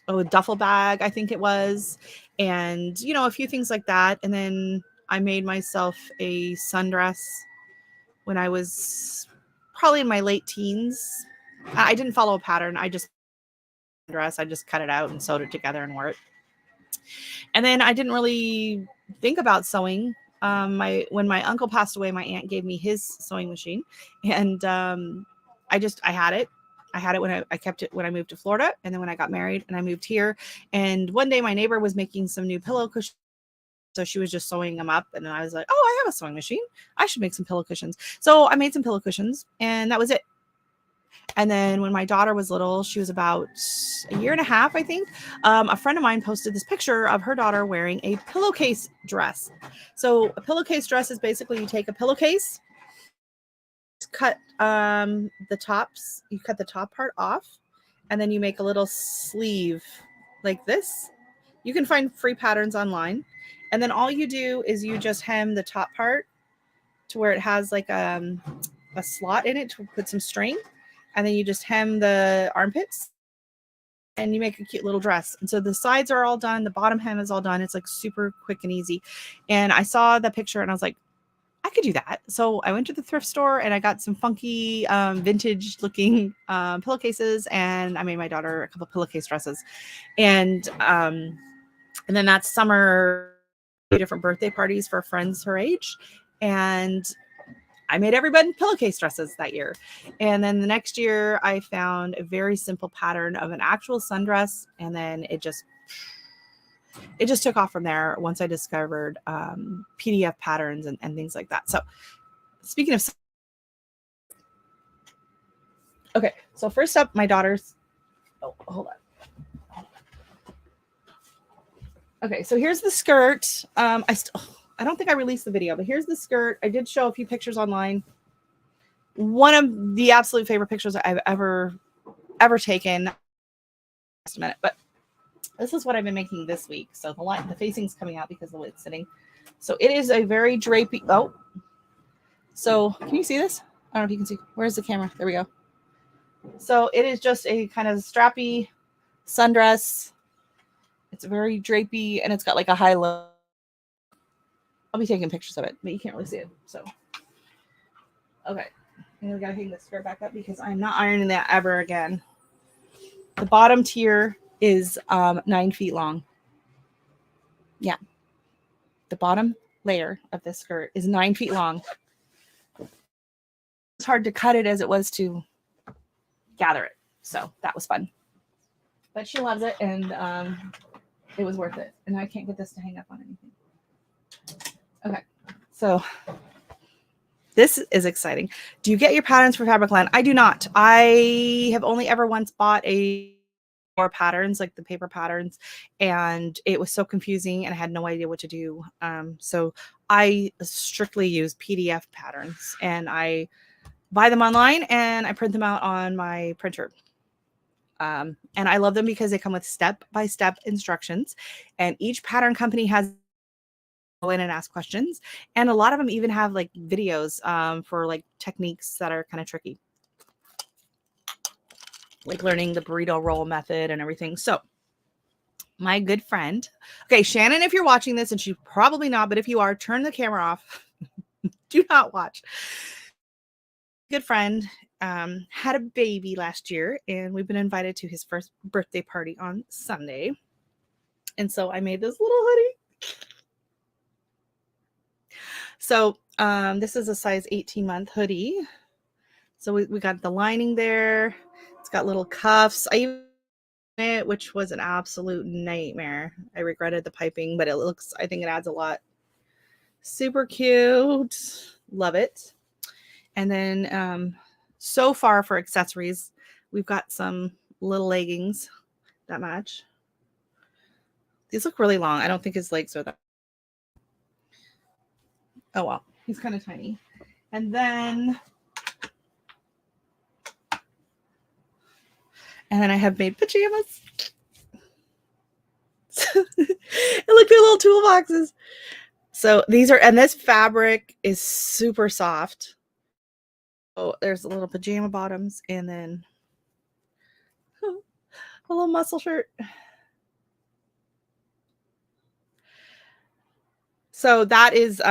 a duffel bag, I think it was, and a few things like that. And then I made myself a sundress when I was probably in my late teens. I didn't follow a pattern. I just cut it out and sewed it together and wore it. And then I didn't really think about sewing. When my uncle passed away, my aunt gave me his sewing machine, and I had it. I had it when I kept it when I moved to Florida, and then when I got married and I moved here. And one day my neighbor was making some new pillow cushions, so she was just sewing them up, and then I was like, "Oh, I have a sewing machine. I should make some pillow cushions." So I made some pillow cushions, and that was it. And then when my daughter was little, she was about a year and a half, I think. A friend of mine posted this picture of her daughter wearing a pillowcase dress. So a pillowcase dress is basically you take a pillowcase, cut the tops, you cut the top part off, and then you make a little sleeve like this. You can find free patterns online. And then all you do is you just hem the top part to where it has like a slot in it to put some string. And then you just hem the armpits. and you make a cute little dress. And so the sides are all done. The bottom hem is all done. It's like super quick and easy. And I saw the picture and I was like, I could do that. So I went to the thrift store and I got some funky vintage looking pillowcases, and I made my daughter a couple pillowcase dresses. And then that summer, different birthday parties for friends her age. And I made everybody pillowcase dresses that year. And then the next year I found a very simple pattern of an actual sundress. And then it just took off from there once I discovered PDF patterns and things like that. So speaking of, okay, so first up, my daughter's, oh, hold on. Okay, so here's the skirt. I don't think I released the video, but here's the skirt. I did show a few pictures online. One of the absolute favorite pictures I've ever taken. Just a minute, but this is what I've been making this week. So the facing's coming out because the way it's sitting. So it is a very drapey. Oh, so can you see this? I don't know if you can see. Where's the camera? There we go. So it is just a kind of strappy sundress. It's very drapey and it's got like a high low. I'll be taking pictures of it, but you can't really see it. So, okay. And we got to hang the skirt back up because I'm not ironing that ever again. The bottom tier is 9 feet long. Yeah. The bottom layer of this skirt is 9 feet long. It's hard to cut it as it was to gather it. So that was fun. But she loves it, and it was worth it. And I can't get this to hang up on anything. Okay. So this is exciting. Do you get your patterns for Fabricland? I do not. I have only ever once bought more patterns, like the paper patterns, and it was so confusing and I had no idea what to do. So I strictly use PDF patterns, and I buy them online and I print them out on my printer. And I love them because they come with step-by-step instructions, and each pattern company has go in and ask questions, and a lot of them even have like videos for like techniques that are kind of tricky, like learning the burrito roll method and everything. So my good friend, okay, Shannon, if you're watching this, and she's probably not, but if you are, turn the camera off. Do not watch. Good friend had a baby last year, and we've been invited to his first birthday party on Sunday. And so I made this little hoodie. So this is a size 18-month hoodie. So we got the lining there. It's got little cuffs. I even it, which was an absolute nightmare. I regretted the piping, but I think it adds a lot. Super cute. Love it. And then so far for accessories, we've got some little leggings that match. These look really long. I don't think his legs are that. Oh, well, he's kind of tiny. And then I have made pajamas. And look, they're little toolboxes. So these are, and this fabric is super soft. Oh, there's a little pajama bottoms, and then a little muscle shirt. So that is,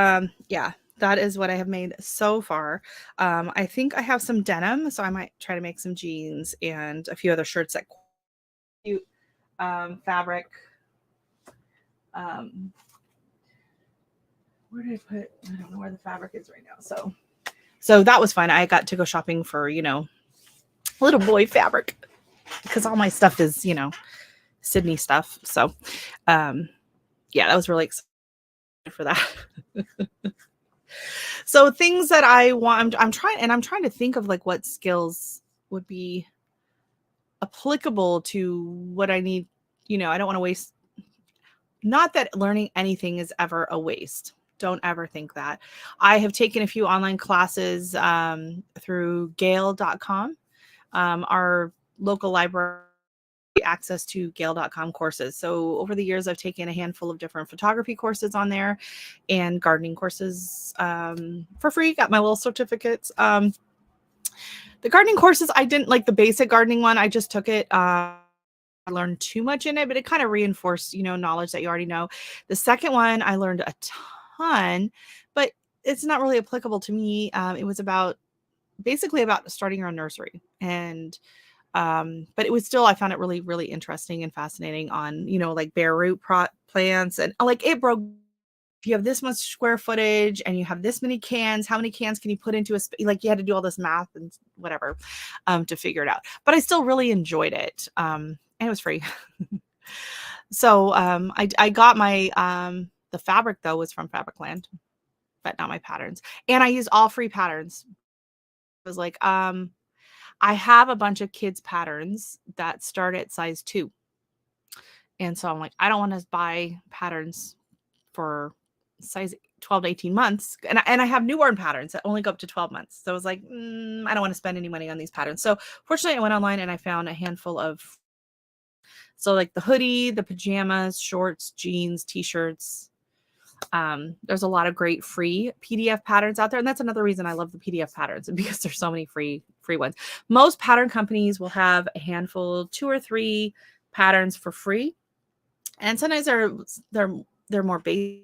yeah, that is what I have made so far. I think I have some denim, so I might try to make some jeans and a few other shirts that cute fabric. Where did I put? I don't know where the fabric is right now. So that was fun. I got to go shopping for, little boy fabric, because all my stuff is, Sydney stuff. So, yeah, that was really exciting for that. So things that I want, I'm trying to think of like what skills would be applicable to what I need. I don't want to waste. Not that learning anything is ever a waste. Don't ever think that. I have taken a few online classes through Gale.com. Our local library access to Gale.com courses. So over the years, I've taken a handful of different photography courses on there and gardening courses for free. Got my little certificates. The gardening courses, I didn't like the basic gardening one. I just took it learned too much in it, but it kind of reinforced, knowledge that you already know. The second one, I learned a ton, but it's not really applicable to me. It was basically about starting your own nursery. And but it was still, I found it really, really interesting and fascinating on, like bare root plants. And like it broke, if you have this much square footage and you have this many cans, how many cans can you put into like you had to do all this math and whatever to figure it out. But I still really enjoyed it. And it was free. So I got my the fabric though was from Fabricland, but not my patterns. And I used all free patterns. It was like I have a bunch of kids patterns that start at size 2. And so I'm like, I don't want to buy patterns for size 12 to 18 months. And I have newborn patterns that only go up to 12 months. So I was like, I don't want to spend any money on these patterns. So fortunately, I went online and I found a handful of, so like the hoodie, the pajamas, shorts, jeans, t-shirts. There's a lot of great free PDF patterns out there. And that's another reason I love the PDF patterns, because there's so many free ones. Most pattern companies will have a handful, 2 or 3 patterns for free. And sometimes they're more basic,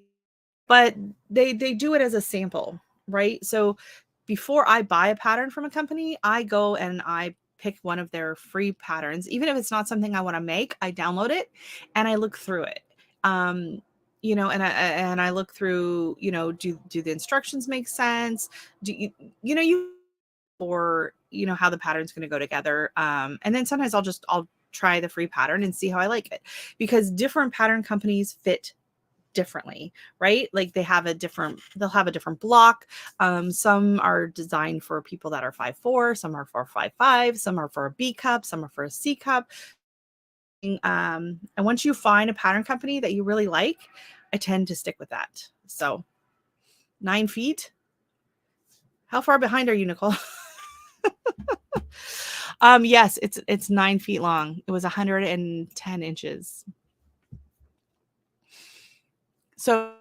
but they do it as a sample, right? So before I buy a pattern from a company, I go and I pick one of their free patterns. Even if it's not something I want to make, I download it and I look through it. And I look through, do the instructions make sense? Do you or how the pattern's going to go together. And then sometimes I'll try the free pattern and see how I like it, because different pattern companies fit differently, right? Like they'll have a different block. Some are designed for people that are 5'4", some are for 5'5", some are for a B cup, some are for a C cup. And once you find a pattern company that you really like, I tend to stick with that. So 9 feet. How far behind are you, Nicole? Yes, it's 9 feet long. It was 110 inches. So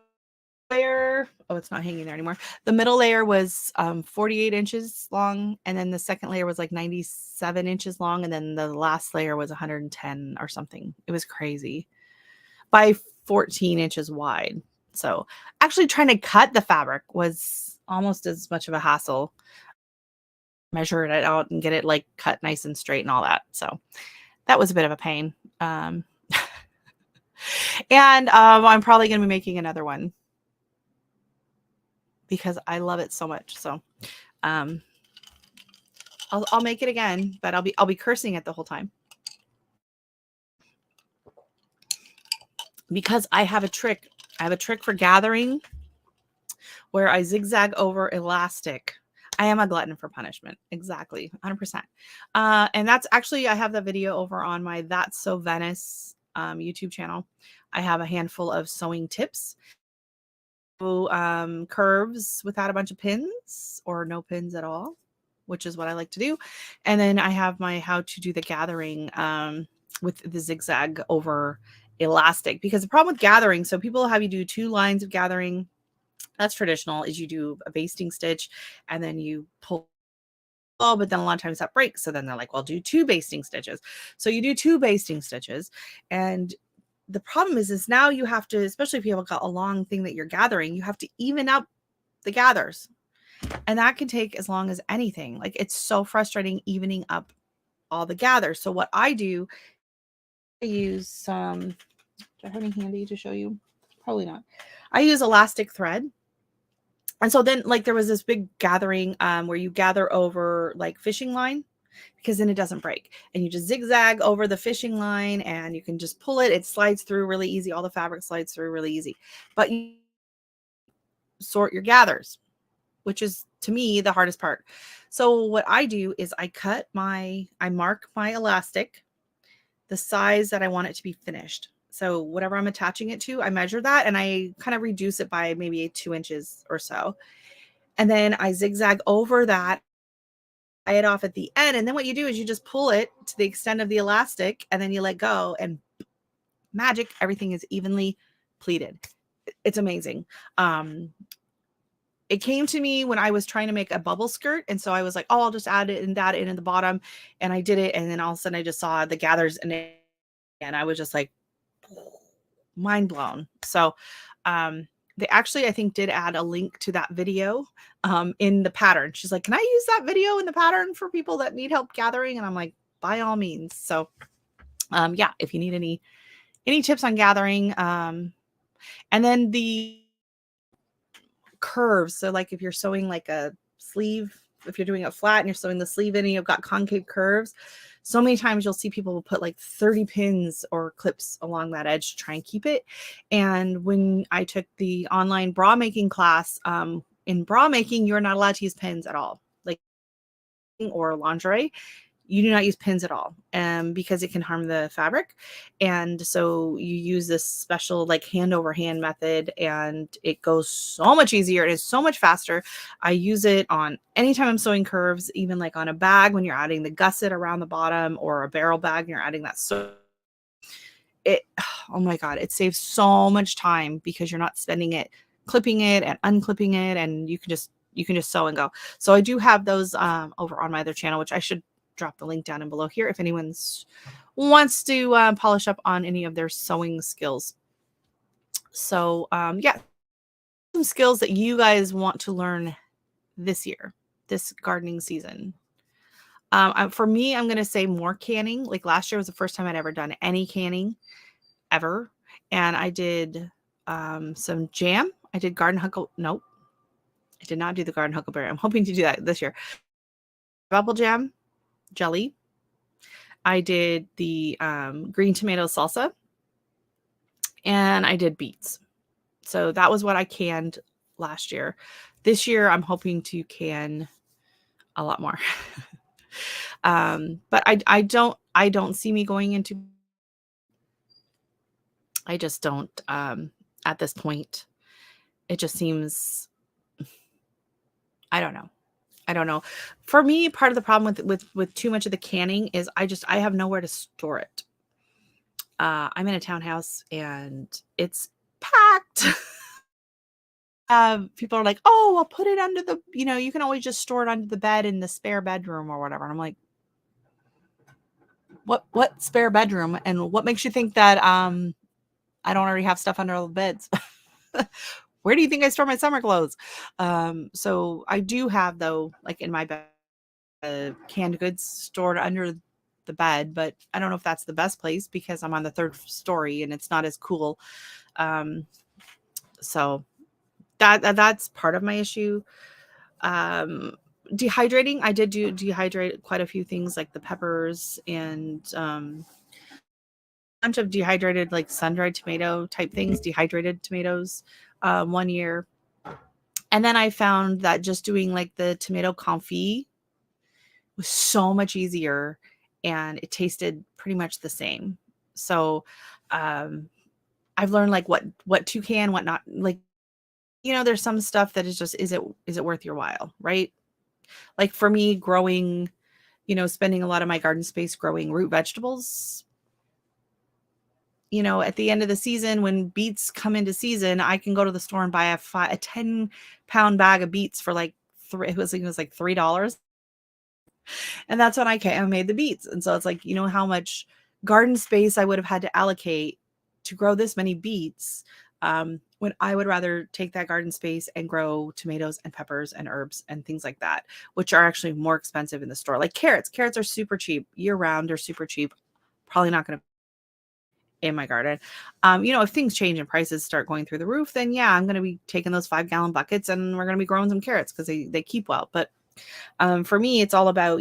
layer, it's not hanging there anymore. The middle layer was 48 inches long, and then the second layer was like 97 inches long, and then the last layer was 110 or something. It was crazy, by 14 inches wide. So actually trying to cut the fabric was almost as much of a hassle. Measure it out and get it like cut nice and straight and all that. So that was a bit of a pain. And I'm probably going to be making another one because I love it so much. So I'll make it again, but I'll be cursing it the whole time, because I have a trick. I have a trick for gathering where I zigzag over elastic. I am a glutton for punishment. Exactly. 100%. And that's actually, I have the video over on my That's So Venice YouTube channel. I have a handful of sewing tips. Curves without a bunch of pins or no pins at all, which is what I like to do. And then I have my how to do the gathering with the zigzag over elastic, because the problem with gathering, so people have you do 2 lines of gathering. That's traditional, is you do a basting stitch and then you pull. Oh, but then a lot of times that breaks. So then they're like, well, do 2 basting stitches. So you do 2 basting stitches. And the problem is now you have to, especially if you have got a long thing that you're gathering, you have to even up the gathers. And that can take as long as anything. Like, it's so frustrating evening up all the gathers. So what I do, I use some, do I have any handy to show you? Probably not. I use elastic thread. And so then, like, there was this big gathering where you gather over like fishing line, because then it doesn't break, and you just zigzag over the fishing line and you can just pull it. It slides through really easy. All the fabric slides through really easy, but you sort your gathers, which is, to me, the hardest part. So what I do is I mark my elastic, the size that I want it to be finished. So whatever I'm attaching it to, I measure that and I kind of reduce it by maybe 2 inches or so. And then I zigzag over that, tie it off at the end. And then what you do is you just pull it to the extent of the elastic and then you let go, and magic, everything is evenly pleated. It's amazing. It came to me when I was trying to make a bubble skirt. And so I was like, oh, I'll just add it and that in at the bottom. And I did it. And then all of a sudden I just saw the gathers and and I was just like mind blown. So, they actually, I think, did add a link to that video in the pattern. She's like, "Can I use that video in the pattern for people that need help gathering?" And I'm like, "By all means." So, yeah, if you need any tips on gathering, and then the curves. So, like if you're sewing like a sleeve, if you're doing it flat and you're sewing the sleeve in and you've got concave curves, so many times you'll see people will put like 30 pins or clips along that edge to try and keep it. And when I took the online bra making class, in bra making, you're not allowed to use pins at all, like or lingerie. You do not use pins at all, because it can harm the fabric. And so you use this special like hand over hand method, and it goes so much easier. It is so much faster. I use it on anytime I'm sewing curves, even like on a bag when you're adding the gusset around the bottom, or a barrel bag and you're adding that. So it, oh my God, it saves so much time because you're not spending it clipping it and unclipping it, and you can just sew and go. So I do have those over on my other channel, which I should drop the link down in below here if anyone's wants to polish up on any of their sewing skills. So yeah, some skills that you guys want to learn this year, this gardening season. For me, I'm going to say more canning. Like last year was the first time I'd ever done any canning ever. And I did some jam. I did garden huckle. Nope, I did not do the garden huckleberry. I'm hoping to do that this year. Bubble jam, jelly. I did the green tomato salsa, and I did beets. So that was what I canned last year. This year, I'm hoping to can a lot more. But I don't see me going into. I just don't. At this point, it just seems. I don't know. I don't know. For me, part of the problem with too much of the canning is I have nowhere to store it. I'm in a townhouse and it's packed. People are like, "Oh, I'll put it under the, you can always just store it under the bed in the spare bedroom or whatever." And I'm like, "What spare bedroom? And what makes you think that I don't already have stuff under all the beds?" Where do you think I store my summer clothes? So I do have, though, like in my bed, canned goods stored under the bed, but I don't know if that's the best place because I'm on the third story and it's not as cool. So that's part of my issue. Dehydrating, I did do dehydrate quite a few things like the peppers and a bunch of dehydrated like sun-dried tomato type things, dehydrated tomatoes, one year. And then I found that just doing like the tomato confit was so much easier and it tasted pretty much the same. So um I've learned like what to can, what not. Like, there's some stuff that is just, is it worth your while, right? Like for me, growing, spending a lot of my garden space growing root vegetables, at the end of the season when beets come into season, I can go to the store and buy a 10-pound bag of beets for like it was like $3. And that's when I made the beets. And so it's like, how much garden space I would have had to allocate to grow this many beets, when I would rather take that garden space and grow tomatoes and peppers and herbs and things like that, which are actually more expensive in the store. Like carrots. Carrots are super cheap year round. They're super cheap. Probably not going to in my garden. If things change and prices start going through the roof, then yeah, I'm going to be taking those 5-gallon buckets and we're going to be growing some carrots because they keep well. But for me, it's all about,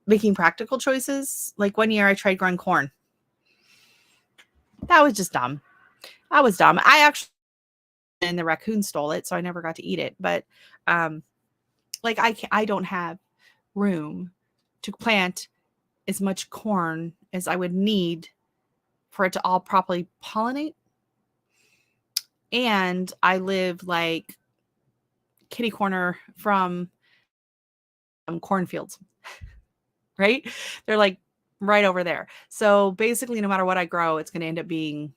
making practical choices. Like one year I tried growing corn. That was just dumb. That was dumb. I actually, and the raccoon stole it, so I never got to eat it. But like I don't have room to plant as much corn as I would need for it to all properly pollinate. And I live like kitty corner from cornfields, right? They're like right over there. So basically, no matter what I grow, it's going to end up being,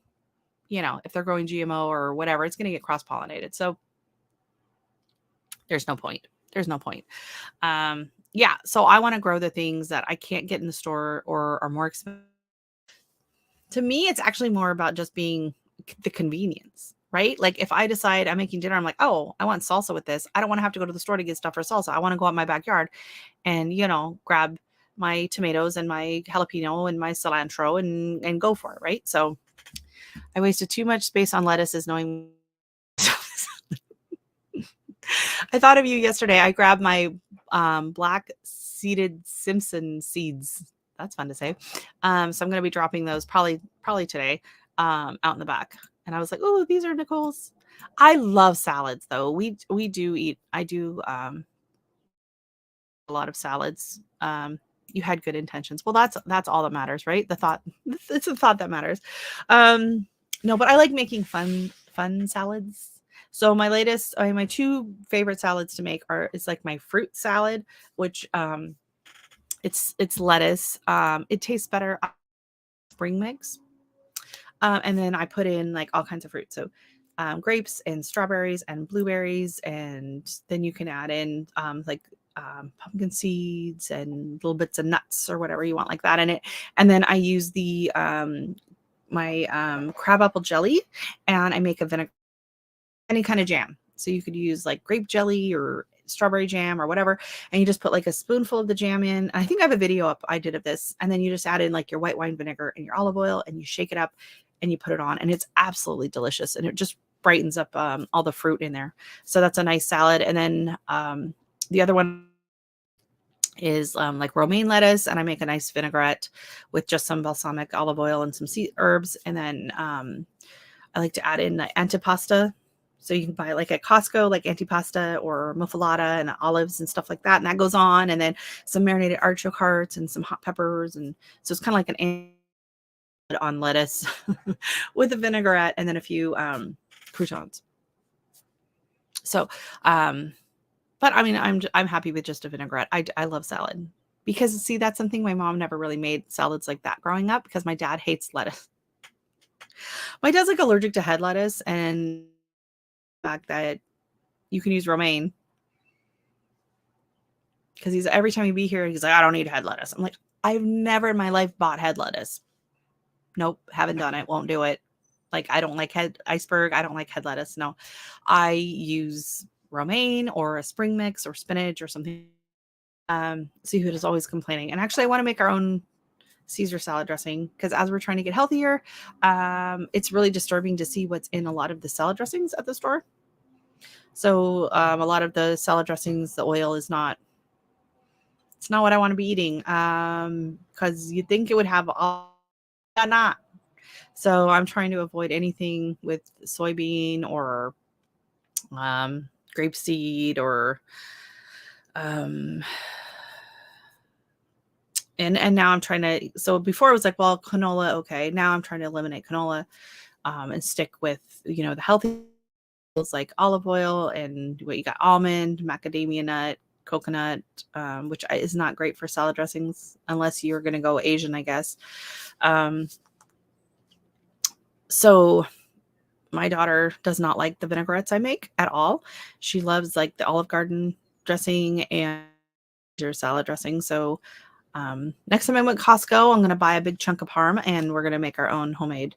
if they're growing GMO or whatever, it's going to get cross-pollinated. So there's no point. There's no point. Yeah. So I want to grow the things that I can't get in the store or are more expensive. to me, it's actually more about just being the convenience, right? Like if I decide I'm making dinner, I'm like, oh, I want salsa with this. I don't want to have to go to the store to get stuff for salsa. I want to go out in my backyard and, grab my tomatoes and my jalapeno and my cilantro and go for it, right? So I wasted too much space on lettuces knowing I thought of you yesterday. I grabbed my black seeded Simpson seeds. That's fun to say. So I'm going to be dropping those probably today out in the back. And I was like, oh, these are Nicole's. I love salads though. We do eat. I do a lot of salads. You had good intentions. Well, that's all that matters, right? The thought. It's the thought that matters. No, but I like making fun salads. So my two favorite salads to make is like my fruit salad, which it's lettuce. It tastes better spring mix. And then I put in like all kinds of fruit. So grapes and strawberries and blueberries, and then you can add in pumpkin seeds and little bits of nuts or whatever you want like that in it. And then I use the my crabapple jelly, and I make a vinegar, any kind of jam. So you could use like grape jelly or strawberry jam or whatever, and you just put like a spoonful of the jam in. I think I have a video up I did of this, and then you just add in like your white wine vinegar and your olive oil, and you shake it up and you put it on, and it's absolutely delicious, and it just brightens up all the fruit in there. So that's a nice salad. And then the other one is like romaine lettuce, and I make a nice vinaigrette with just some balsamic olive oil and some herbs. And then I like to add in antipasta. So you can buy like at Costco, like antipasta or muffalata and olives and stuff like that. And that goes on. And then some marinated artichoke hearts and some hot peppers. And so it's kind of like an on lettuce with a vinaigrette and then a few croutons. So, but I mean, I'm happy with just a vinaigrette. I love salad because see, that's something my mom never really made salads like that growing up because my dad hates lettuce. My dad's like allergic to head lettuce, and the fact that you can use romaine because he's every time he be here, he's like, I don't need head lettuce. I'm like, I've never in my life bought head lettuce. Nope, haven't done it. Won't do it. Like I don't like iceberg. I don't like head lettuce. No, I use romaine or a spring mix or spinach or something. Seafood is always complaining. And actually, I want to make our own Caesar salad dressing because as we're trying to get healthier, it's really disturbing to see what's in a lot of the salad dressings at the store. So a lot of the salad dressings, the oil is not. It's not what I want to be eating because you'd think it would have all, not. So I'm trying to avoid anything with soybean or grapeseed or and now I'm trying to, so before it was like, well, canola, okay. Now I'm trying to eliminate canola and stick with, the healthy oils like olive oil and what you got, almond, macadamia nut, coconut, which is not great for salad dressings unless you're going to go Asian, I guess. So my daughter does not like the vinaigrettes I make at all. She loves like the Olive Garden dressing and your salad dressing. So next time I went Costco, I'm going to buy a big chunk of parm and we're going to make our own homemade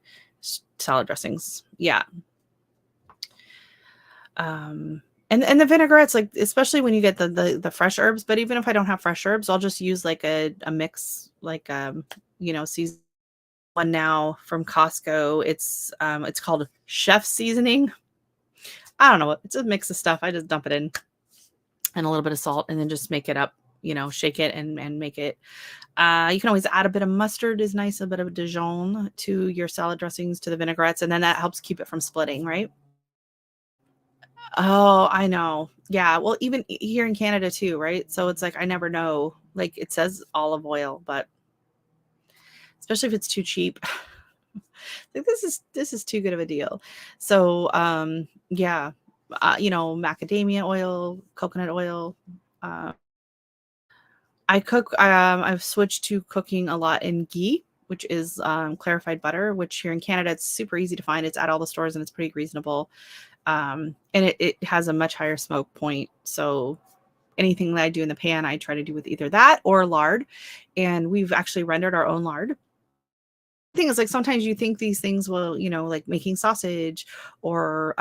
salad dressings. Yeah. And the vinaigrettes, like, especially when you get the fresh herbs, but even if I don't have fresh herbs, I'll just use like a mix, like, season one now from Costco. It's called chef seasoning. I don't know what, it's a mix of stuff. I just dump it in and a little bit of salt and then just make it up, shake it and make it. You can always add a bit of mustard is nice, a bit of Dijon to your salad dressings, to the vinaigrettes, and then that helps keep it from splitting, right? Oh, I know. Yeah. Well, even here in Canada too, right? So it's like I never know. Like it says olive oil, but especially if it's too cheap. Like this is too good of a deal. So yeah, macadamia oil, coconut oil. I cook. I've switched to cooking a lot in ghee, which is clarified butter, which here in Canada it's super easy to find. It's at all the stores and it's pretty reasonable. And it has a much higher smoke point. So anything that I do in the pan, I try to do with either that or lard. And we've actually rendered our own lard. thing is, like, sometimes you think these things will, like making sausage or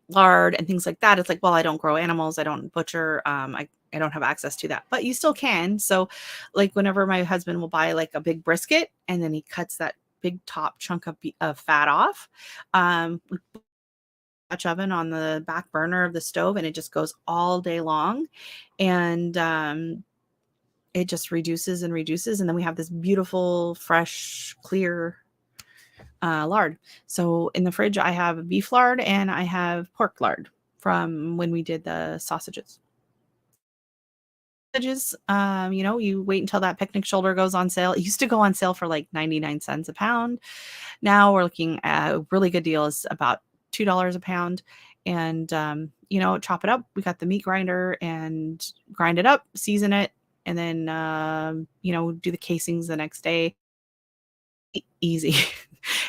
lard and things like that. It's like, well, I don't grow animals, I don't butcher, I don't have access to that, but you still can. So, like, whenever my husband will buy like a big brisket and then he cuts that big top chunk of fat off, we put a Dutch oven on the back burner of the stove, and it just goes all day long, and it just reduces and reduces, and then we have this beautiful, fresh, clear lard. So in the fridge, I have beef lard and I have pork lard from when we did the sausages. You wait until that picnic shoulder goes on sale. It used to go on sale for like 99 cents a pound. Now we're looking at a really good deal is about $2 a pound. And, chop it up. We got the meat grinder and grind it up, season it, and then, do the casings the next day. Easy.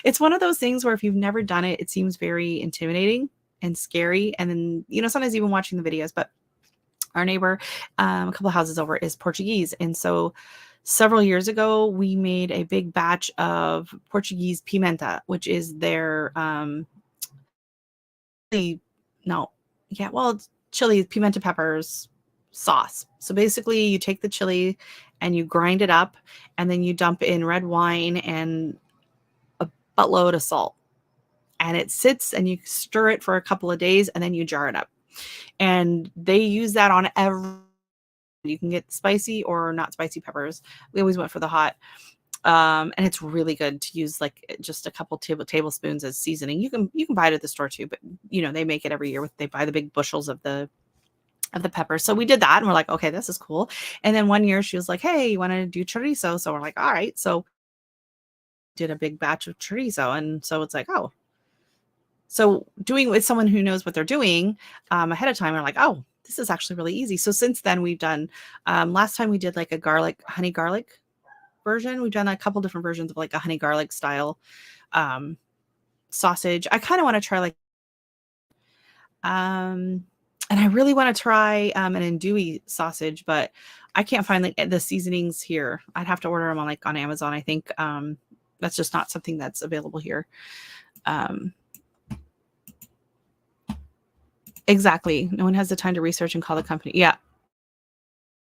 It's one of those things where if you've never done it, it seems very intimidating and scary. And then, sometimes even watching the videos, but our neighbor, a couple of houses over, is Portuguese. And so several years ago, we made a big batch of Portuguese pimenta, which is their, no, yeah, well, it's chili, pimento peppers sauce. So basically, you take the chili and you grind it up, and then you dump in red wine and a buttload of salt. And it sits and you stir it for a couple of days, and then you jar it up. And they use that on every. You can get spicy or not spicy peppers. We always went for the hot. And it's really good to use like just a couple tablespoons as seasoning. You can buy it at the store too, but they make it every year. They buy the big bushels of the peppers. So we did that, and we're like, okay, this is cool. And then one year she was like, hey, you want to do chorizo? So we're like, all right. So did a big batch of chorizo, and so it's like, oh. So doing with someone who knows what they're doing ahead of time, we're like, oh, this is actually really easy. So since then we've done, last time we did like a honey garlic version. We've done a couple different versions of like a honey garlic style sausage. I kind of want to try like, and I really want to try an andouille sausage, but I can't find like the seasonings here. I'd have to order them on Amazon. I think that's just not something that's available here. Exactly. No one has the time to research and call the company. Yeah.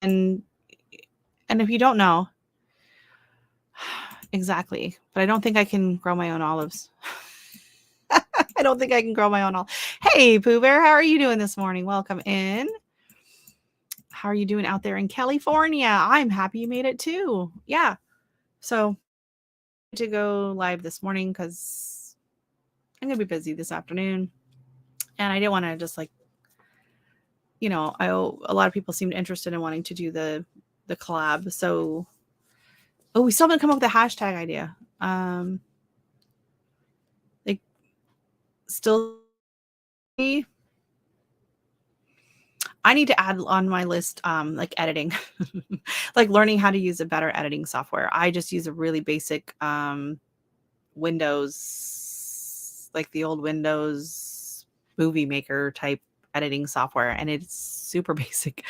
And if you don't know, exactly. But I don't think I can grow my own olives. I don't think I can grow my own olives. Hey, Pooh Bear, how are you doing this morning? Welcome in. How are you doing out there in California? I'm happy you made it too. Yeah. So to go live this morning because I'm gonna be busy this afternoon. And I didn't want to just like, a lot of people seemed interested in wanting to do the collab. So, we still haven't come up with a hashtag idea. Like, still, I need to add on my list, like editing, like learning how to use a better editing software. I just use a really basic Windows, like the old Windows movie maker type editing software, and it's super basic.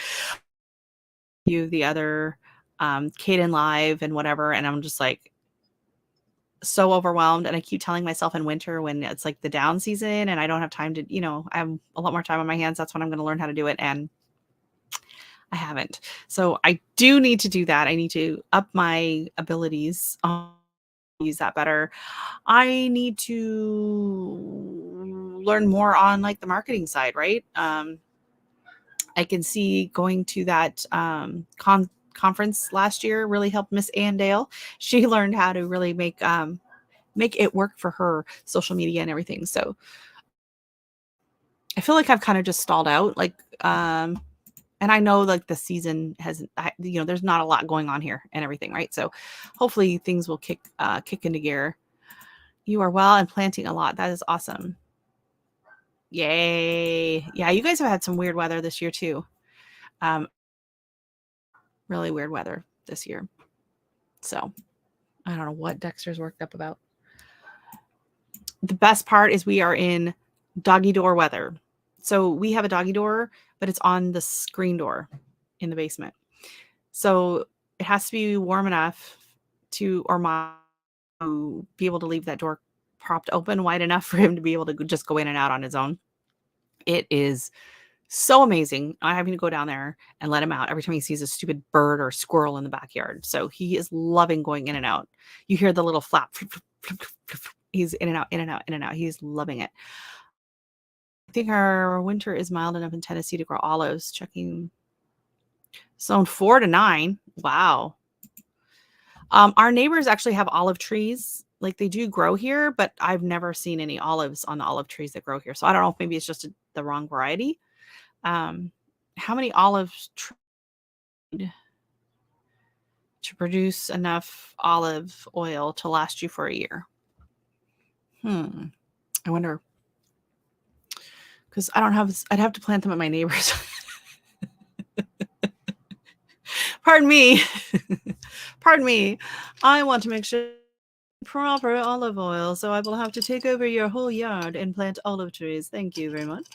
You the other Caden Live and whatever, and I'm just like so overwhelmed. And I keep telling myself in winter when it's like the down season and I don't have time to, I have a lot more time on my hands. That's when I'm going to learn how to do it. And I haven't. So I do need to do that. I need to up my abilities, use that better. I need to learn more on like the marketing side, right? I can see going to that conference last year really helped Miss Andale. She learned how to really make it work for her social media and everything. So I feel like I've kind of just stalled out. Like, and I know like the season has, there's not a lot going on here and everything, right? So hopefully things will kick into gear. You are well and planting a lot. That is awesome. Yay. Yeah, you guys have had some weird weather this year too. Really weird weather this year. So I don't know what Dexter's worked up about. The best part is we are in doggy door weather. So we have a doggy door, but it's on the screen door in the basement. So it has to be warm enough or to be able to leave that door propped open wide enough for him to be able to just go in and out on his own. It is so amazing. I having to go down there and let him out every time he sees a stupid bird or squirrel in the backyard. So he is loving going in and out. You hear the little flap. He's in and out, in and out, in and out. He's loving it. I think our winter is mild enough in Tennessee to grow olives. Checking zone 4 to 9. Wow. Our neighbors actually have olive trees. Like they do grow here, but I've never seen any olives on the olive trees that grow here. So I don't know if maybe it's just the wrong variety. How many olives to produce enough olive oil to last you for a year? I wonder, because I'd have to plant them at my neighbors. Pardon me. Pardon me. I want to make sure proper olive oil, so I will have to take over your whole yard and plant olive trees. Thank you very much.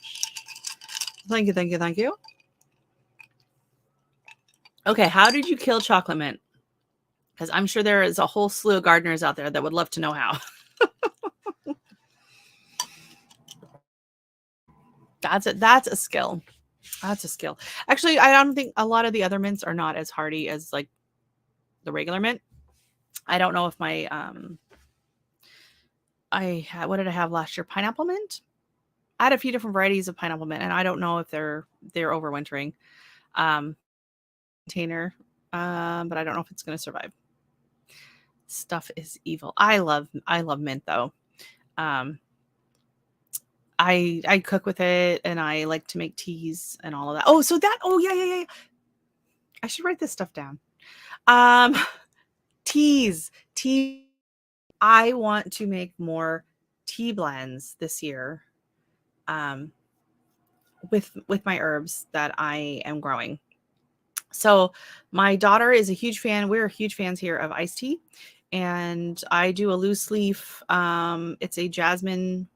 Thank you, thank you, thank you. Okay, how did you kill chocolate mint? Because I'm sure there is a whole slew of gardeners out there that would love to know how. That's a skill. That's a skill. Actually, I don't think a lot of the other mints are not as hardy as like the regular mint. I don't know if my what did I have last year? Pineapple mint. I had a few different varieties of pineapple mint, and I don't know if they're overwintering container, but I don't know if it's going to survive. Stuff is evil. I love mint though. I cook with it, and I like to make teas and all of that. Oh, so that. Oh yeah. I should write this stuff down. Teas. I want to make more tea blends this year. With my herbs that I am growing. So my daughter is a huge fan. We're huge fans here of iced tea. And I do a loose leaf. It's a jasmine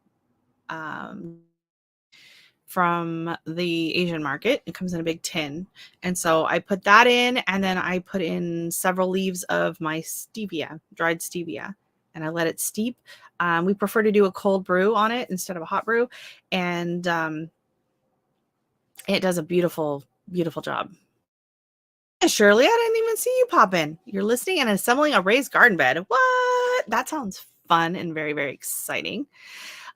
from the Asian market. It comes in a big tin. And so I put that in, and then I put in several leaves of my stevia, dried stevia, and I let it steep. We prefer to do a cold brew on it instead of a hot brew. And it does a beautiful, beautiful job. Shirley, I didn't even see you pop in. You're listening and assembling a raised garden bed. What? That sounds fun and very, very exciting.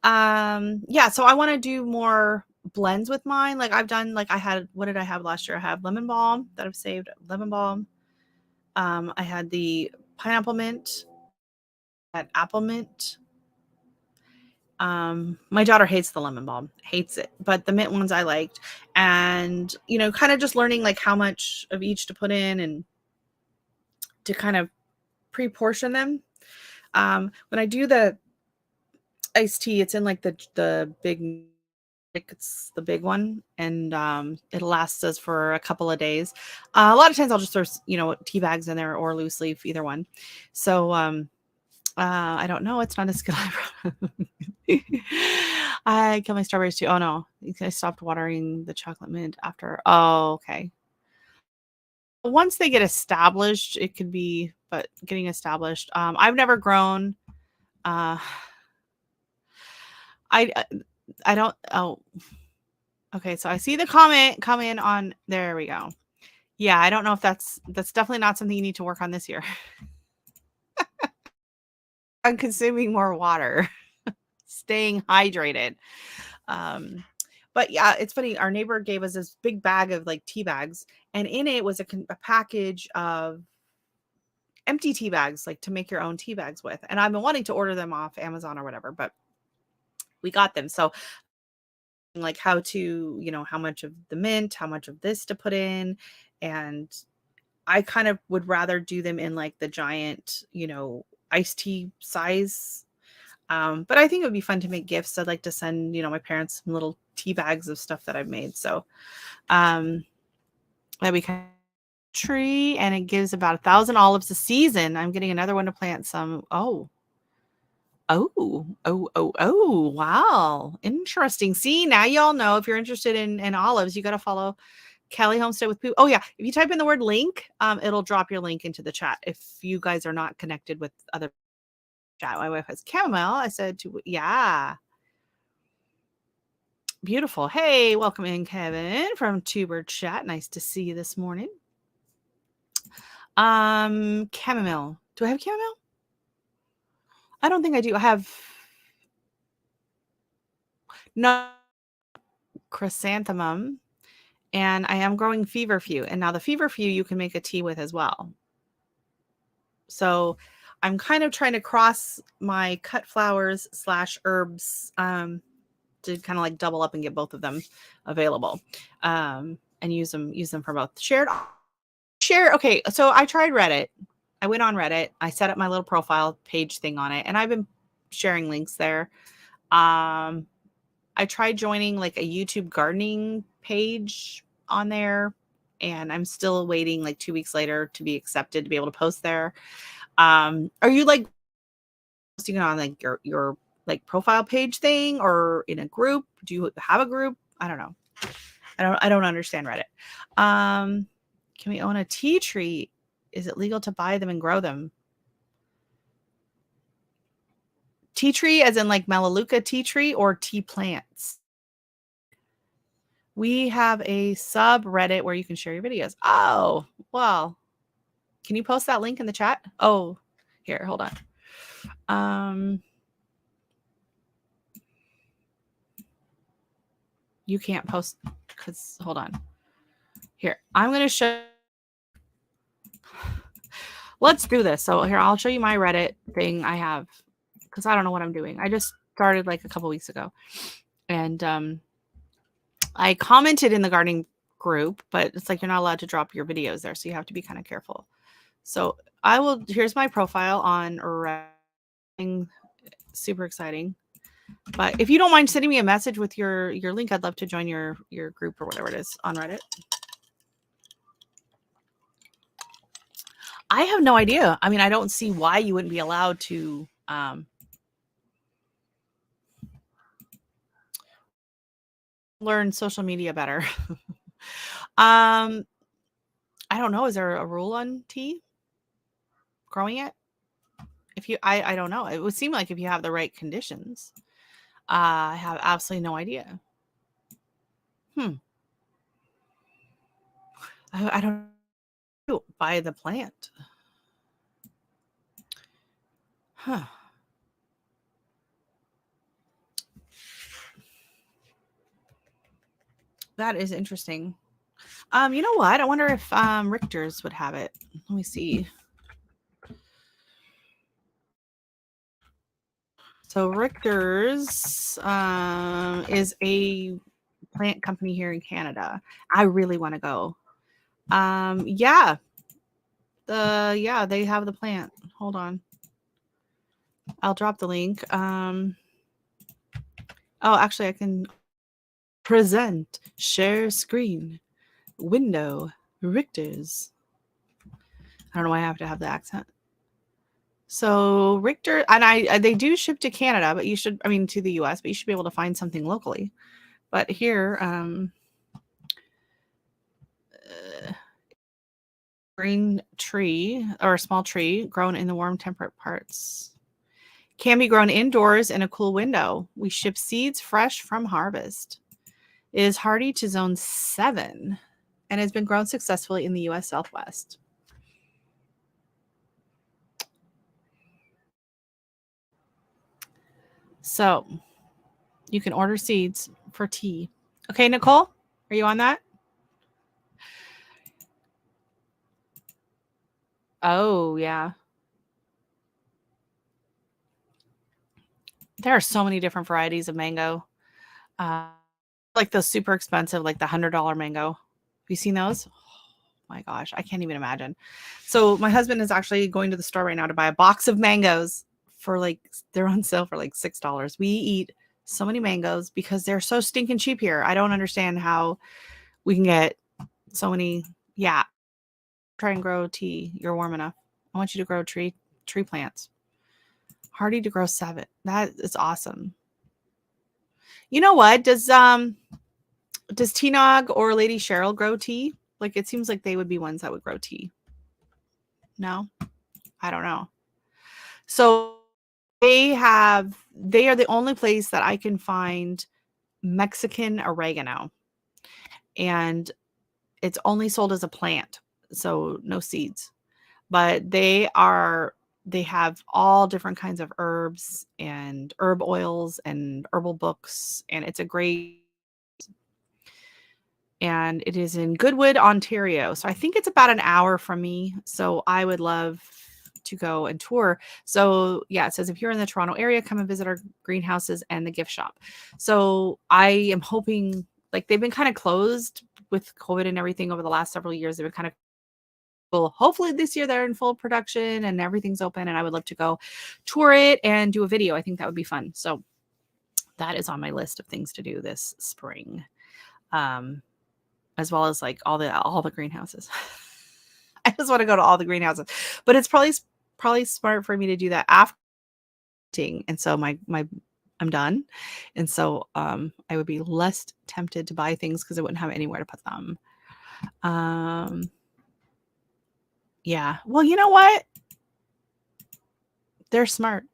Yeah, so I want to do more blends with mine. Like I've done, like what did I have last year? I have lemon balm that I've saved, lemon balm. I had the pineapple mint, that apple mint. My daughter hates the lemon balm, hates it, but the mint ones I liked. And, kind of just learning like how much of each to put in and to kind of pre-portion them. When I do the iced tea, it's in like the big, it's the big one, and it lasts us for a couple of days. A lot of times I'll just throw tea bags in there or loose leaf, either one. So I don't know. It's not a skill. I kill my strawberries too. Oh no, I stopped watering the chocolate mint after. Oh, okay. Once they get established, it could be, but getting established. I've never grown. I I don't. Oh, okay. So I see the comment come in on. There we go. Yeah, I don't know if that's definitely not something you need to work on this year. I'm consuming more water, staying hydrated. But yeah, it's funny. Our neighbor gave us this big bag of like tea bags, and in it was a package of empty tea bags, like to make your own tea bags with. And I've been wanting to order them off Amazon or whatever, but we got them. So like how to, how much of the mint, how much of this to put in. And I kind of would rather do them in like the giant, iced tea size. But I think it would be fun to make gifts. I'd like to send, my parents some little tea bags of stuff that I've made. So that we kind of tree, and it gives about 1,000 olives a season. I'm getting another one to plant some. Oh, wow. Interesting. See, now y'all know if you're interested in olives, you got to follow Kelly Homestead with Pooh. Oh yeah. If you type in the word link, it'll drop your link into the chat if you guys are not connected with other chat. My wife has chamomile. I said to, yeah. Beautiful. Hey, welcome in, Kevin from Tuber Chat. Nice to see you this morning. Chamomile. Do I have chamomile? I don't think I do. I have no chrysanthemum, and I am growing feverfew. And now the feverfew you can make a tea with as well. So I'm kind of trying to cross my cut flowers / herbs to kind of like double up and get both of them available, and use them for both. Share. Okay, so I tried Reddit. I went on Reddit. I set up my little profile page thing on it, and I've been sharing links there. I tried joining like a YouTube gardening page on there, and I'm still waiting like 2 weeks later to be accepted to be able to post there. Are you like posting on like your like profile page thing or in a group? Do you have a group? I don't know. I don't understand Reddit. Can we own a tea tree? Is it legal to buy them and grow them? Tea tree as in like Melaleuca tea tree or tea plants? We have a subreddit where you can share your videos. Oh, well. Can you post that link in the chat? Oh, here, hold on. You can't post because hold on. Here, I'm going to show. Let's do this. So here, I'll show you my Reddit thing I have because I don't know what I'm doing. I just started like a couple weeks ago. And I commented in the gardening group, but it's like you're not allowed to drop your videos there. So you have to be kind of careful. So here's my profile on Reddit. Super exciting. But if you don't mind sending me a message with your link, I'd love to join your group or whatever it is on Reddit. I have no idea. I mean, I don't see why you wouldn't be allowed to learn social media better. I don't know. Is there a rule on tea? Growing it? If you, I don't know. It would seem like if you have the right conditions. I have absolutely no idea. I don't know. Buy the plant. Huh. That is interesting. You know what? I wonder if Richter's would have it. Let me see. So Richter's is a plant company here in Canada. I really want to go. Yeah. They have the plant. Hold on. I'll drop the link. Oh, actually I can present, share screen, window, Richter's. I don't know why I have to have the accent. So Richter, and they do ship to Canada, but to the US, but you should be able to find something locally. But here, green tree or a small tree grown in the warm temperate parts. Can be grown indoors in a cool window. We ship seeds fresh from harvest. It is hardy to zone 7 and has been grown successfully in the US Southwest. So you can order seeds for tea. Okay, Nicole, are you on that? Oh, yeah. There are so many different varieties of mango. Like those super expensive, like the $100 mango. Have you seen those? Oh my gosh, I can't even imagine. So my husband is actually going to the store right now to buy a box of mangoes for they're on sale for like $6. We eat so many mangoes because they're so stinking cheap here. I don't understand how we can get so many. Yeah. Try and grow tea. You're warm enough. I want you to grow tree plants. Hardy to grow 7. That is awesome. You know what? Does T-Nog or Lady Cheryl grow tea? Like it seems like they would be ones that would grow tea. No? I don't know. So they are the only place that I can find Mexican oregano, and it's only sold as a plant, so no seeds. But they have all different kinds of herbs and herb oils and herbal books, and it's a great, and it is in Goodwood, Ontario. So I think it's about an hour from me. So I would love to go and tour. So yeah, it says if you're in the Toronto area, come and visit our greenhouses and the gift shop. So I am hoping, like, they've been kind of closed with COVID and everything over the last several years. They've been kind of, well, hopefully this year they're in full production and everything's open, and I would love to go tour it and do a video. I think that would be fun. So that is on my list of things to do this spring. As well as like all the greenhouses. I just want to go to all the greenhouses, but it's probably smart for me to do that after. And so I'm done, and so I would be less tempted to buy things because I wouldn't have anywhere to put them. Yeah. Well, you know what? They're smart.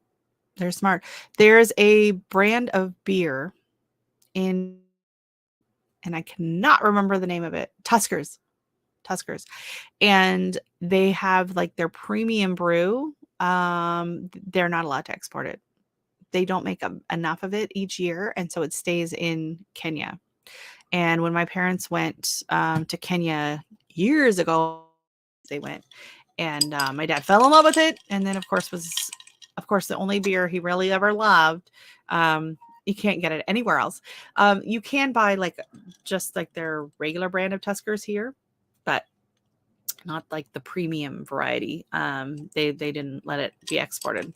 They're smart. There's a brand of beer and I cannot remember the name of it. Tuskers. And they have like their premium brew. They're not allowed to export it. They don't make enough of it each year, and so it stays in Kenya. And when my parents went to Kenya years ago, they went, and my dad fell in love with it, and then of course the only beer he really ever loved. You can't get it anywhere else. You can buy like just like their regular brand of Tuskers here, but not like the premium variety. They didn't let it be exported.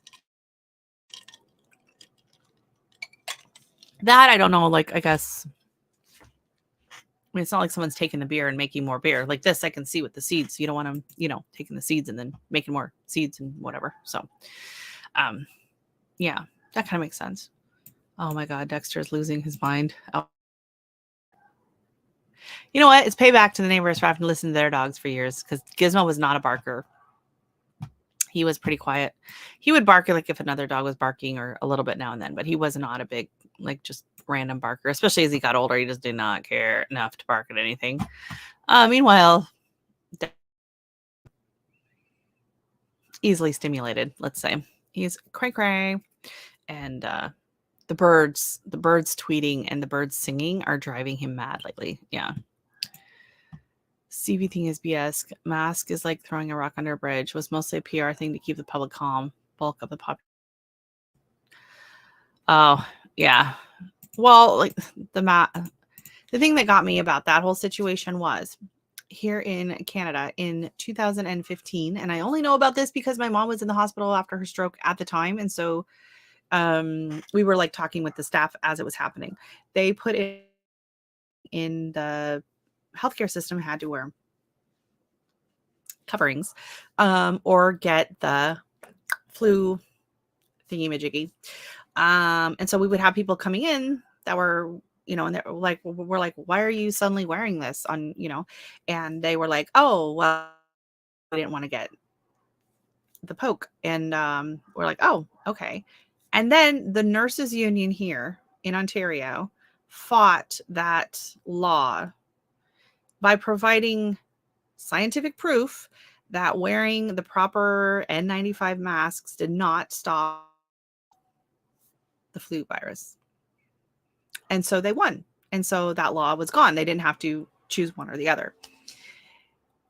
That I don't know. Like, I guess, I mean, it's not like someone's taking the beer and making more beer. Like this, I can see with the seeds. You don't want them, taking the seeds and then making more seeds and whatever. So, yeah, that kind of makes sense. Oh my God, Dexter is losing his mind. Oh. You know what? It's payback to the neighbors for having to listen to their dogs for years, because Gizmo was not a barker. He was pretty quiet. He would bark like if another dog was barking, or a little bit now and then, but he was not a big, like, just random barker. Especially as he got older, he just did not care enough to bark at anything. Meanwhile, easily stimulated, let's say. He's cray cray. And the birds tweeting and the birds singing are driving him mad lately. Yeah. CV thing is BS. Mask is like throwing a rock under a bridge. Was mostly a PR thing to keep the public calm. Bulk of the pop. Oh, yeah. Well, like the thing that got me about that whole situation was here in Canada in 2015, and I only know about this because my mom was in the hospital after her stroke at the time, and so we were like talking with the staff as it was happening. They put it in the healthcare system, had to wear coverings or get the flu thingy-majiggy. And so we would have people coming in that were, and we're like, why are you suddenly wearing this on, and they were like, oh, well, I didn't want to get the poke. And we're like, oh, okay. And then the nurses union here in Ontario fought that law by providing scientific proof that wearing the proper N95 masks did not stop the flu virus. And so they won. And so that law was gone. They didn't have to choose one or the other.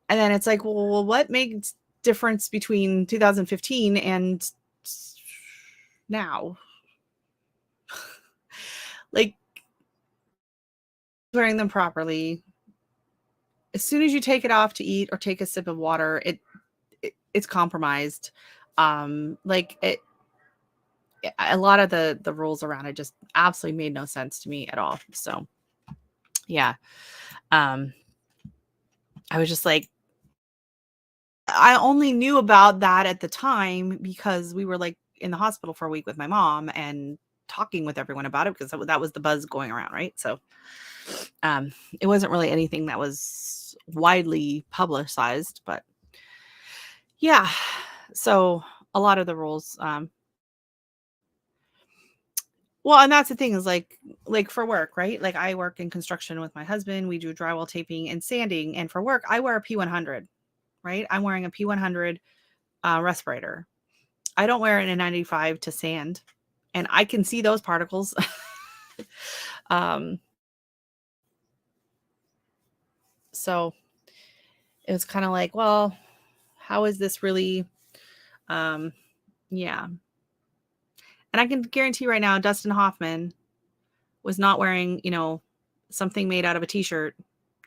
And then it's like, well, what makes difference between 2015 and now? Like, wearing them properly. As soon as you take it off to eat or take a sip of water, it's compromised. A lot of the rules around it just absolutely made no sense to me at all. So yeah. I was just like, I only knew about that at the time because we were like in the hospital for a week with my mom and talking with everyone about it, because that was the buzz going around, right? So it wasn't really anything that was widely publicized, but yeah. So a lot of the rules Well, and that's the thing is like for work, right? Like I work in construction with my husband. We do drywall taping and sanding, and for work, I wear a P100, right? I'm wearing a P100 respirator. I don't wear an N95 to sand, and I can see those particles. um, so it was kind of like, well, how is this really? Um, yeah, and I can guarantee right now, Dustin Hoffman was not wearing, something made out of a t-shirt,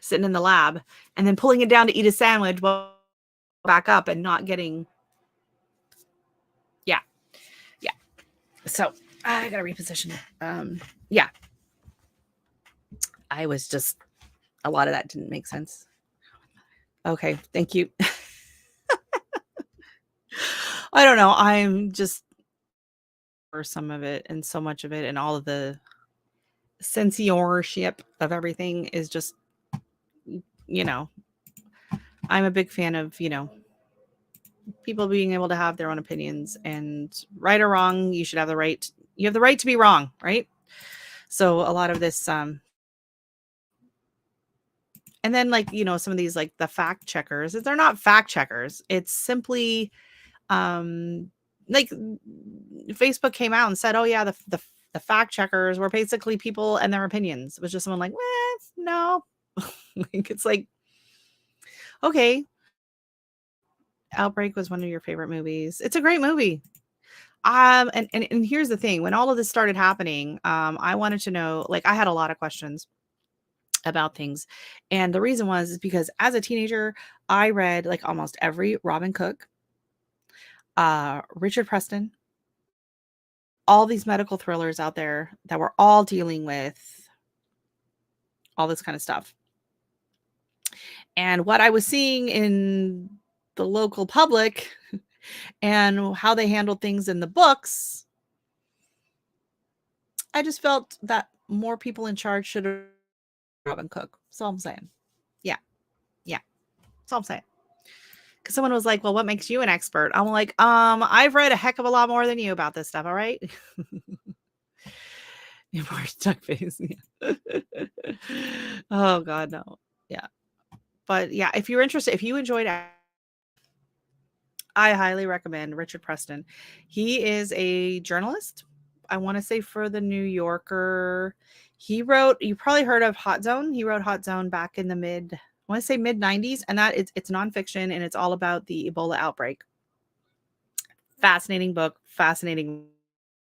sitting in the lab, and then pulling it down to eat a sandwich, well, back up and not getting, yeah, yeah. So I gotta reposition. Yeah, I was just a lot of that didn't make sense. Okay, thank you. I don't know. I'm just for some of it, and so much of it, and all of the censorship of everything is just, you know, I'm a big fan of, people being able to have their own opinions, and right or wrong, you have the right to be wrong, right? So a lot of this, and then like, some of these, like the fact checkers, they're not fact checkers. It's simply, like Facebook came out and said, oh yeah, the fact checkers were basically people and their opinions. It was just someone like, no. Like, it's like, okay, Outbreak was one of your favorite movies. It's a great movie. And here's the thing, when all of this started happening, I wanted to know, like, I had a lot of questions about things. And the reason was is because as a teenager, I read like almost every Robin Cook, Richard Preston, all these medical thrillers out there that were all dealing with all this kind of stuff. And what I was seeing in the local public and how they handled things in the books, I just felt that more people in charge should have Robin Cook. That's all I'm saying. Yeah. Yeah. That's all I'm saying. Because someone was like, well, what makes you an expert? I'm like, I've read a heck of a lot more than you about this stuff. All right. More stuck face. Yeah. Oh God, no. Yeah. But yeah, if you're interested, if you enjoyed, I highly recommend Richard Preston. He is a journalist. I want to say for the New Yorker. You probably heard of Hot Zone. He wrote Hot Zone back in the I want to say mid 90s. And it's nonfiction, and it's all about the Ebola outbreak. Fascinating book, fascinating.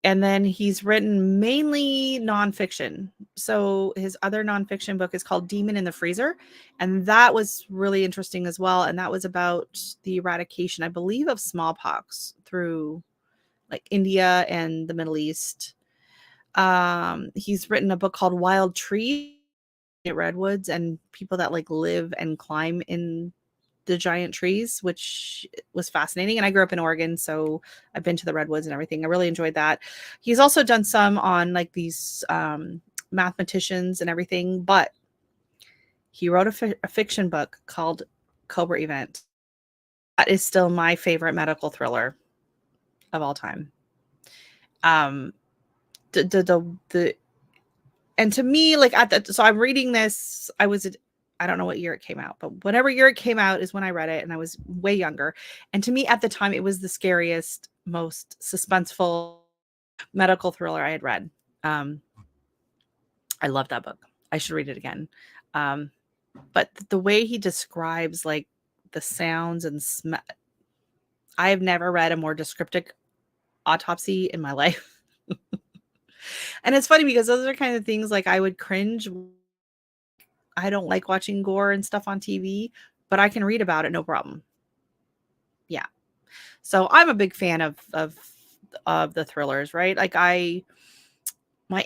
And then he's written mainly nonfiction. So his other nonfiction book is called Demon in the Freezer. And that was really interesting as well. And that was about the eradication, I believe, of smallpox through like India and the Middle East. He's written a book called Wild Trees, redwoods, and people that like live and climb in the giant trees, which was fascinating. And I grew up in Oregon, so I've been to the redwoods and everything. I really enjoyed that. He's also done some on like these mathematicians and everything, but he wrote a fiction book called Cobra Event. That is still my favorite medical thriller of all time. The and to me, like so I'm reading this. I don't know what year it came out, but whatever year it came out is when I read it, and I was way younger. And to me at the time, it was the scariest, most suspenseful medical thriller I had read. I love that book. I should read it again. But the way he describes like the sounds and smell, I have never read a more descriptive autopsy in my life. And it's funny because those are kind of things like I would cringe. I don't like watching gore and stuff on TV, but I can read about it no problem. Yeah. So I'm a big fan of the thrillers, right? Like my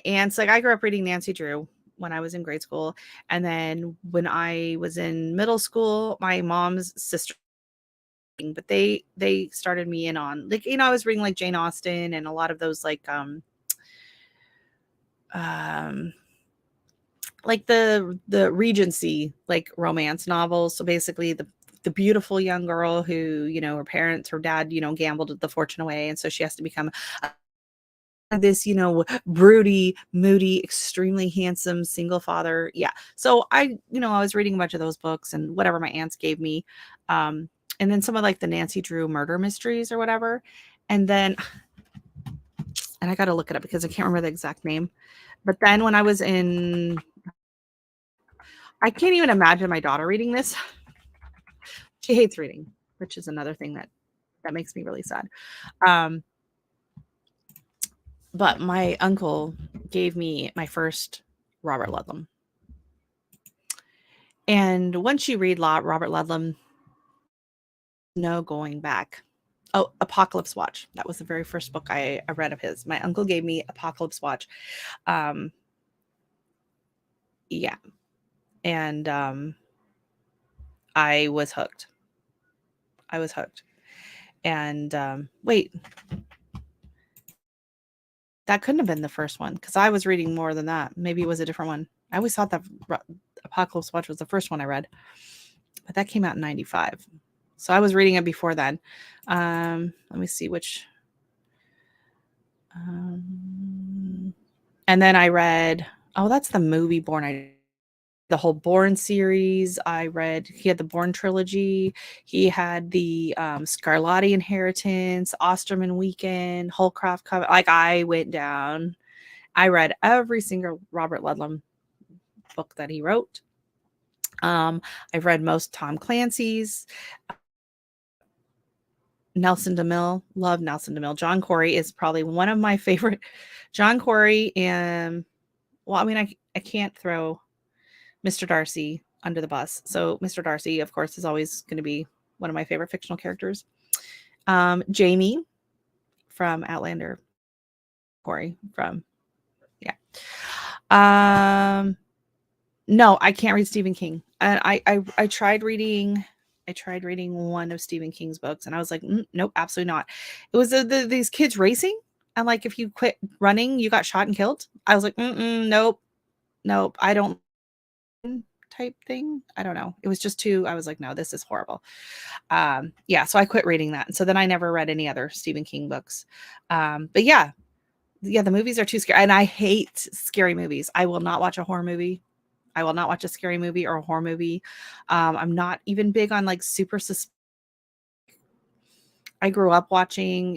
aunts, like I grew up reading Nancy Drew when I was in grade school, and then when I was in middle school, my mom's sister, but they started me in on like, I was reading like Jane Austen and a lot of those like the Regency like romance novels. So basically the beautiful young girl who, her dad, gambled the fortune away, and so she has to become this, broody, moody, extremely handsome single father. Yeah. So I was reading a bunch of those books and whatever my aunts gave me. Um, and then some of like the Nancy Drew murder mysteries or whatever. And then, and I got to look it up because I can't remember the exact name. But then when I was I can't even imagine my daughter reading this. She hates reading, which is another thing that makes me really sad. Um, but my uncle gave me my first Robert Ludlum. And once you read Robert Ludlum, no going back. Oh, Apocalypse Watch. That was the very first book I read of his. My uncle gave me Apocalypse Watch. Yeah. And I was hooked. And wait, that couldn't have been the first one because I was reading more than that. Maybe it was a different one. I always thought that Apocalypse Watch was the first one I read, but that came out in 95. So I was reading it before then. Let me see which. And then I read, that's the movie Born. The whole Born series. I read, he had the Born trilogy. He had the Scarlatti Inheritance, Osterman Weekend, Holcroft Covenant. Like I went down. I read every single Robert Ludlum book that he wrote. I've read most Tom Clancy's. Nelson DeMille, love Nelson DeMille. John Corey is probably one of my favorite. John Corey and, well, I mean, I can't throw Mr. Darcy under the bus. So Mr. Darcy, of course, is always going to be one of my favorite fictional characters. Jamie from Outlander. Corey from, yeah. No, I can't read Stephen King. I tried reading. I tried reading one of Stephen King's books, and I was like, nope, absolutely not. It was these kids racing, and like if you quit running, you got shot and killed. I was like, nope, I don't type thing. I don't know. It was just too. I was like, no, this is horrible. Yeah, so I quit reading that, and so then I never read any other Stephen King books. But yeah, the movies are too scary, and I hate scary movies. I will not watch a horror movie. I will not watch a scary movie or a horror movie. I'm not even big on like super I grew up watching,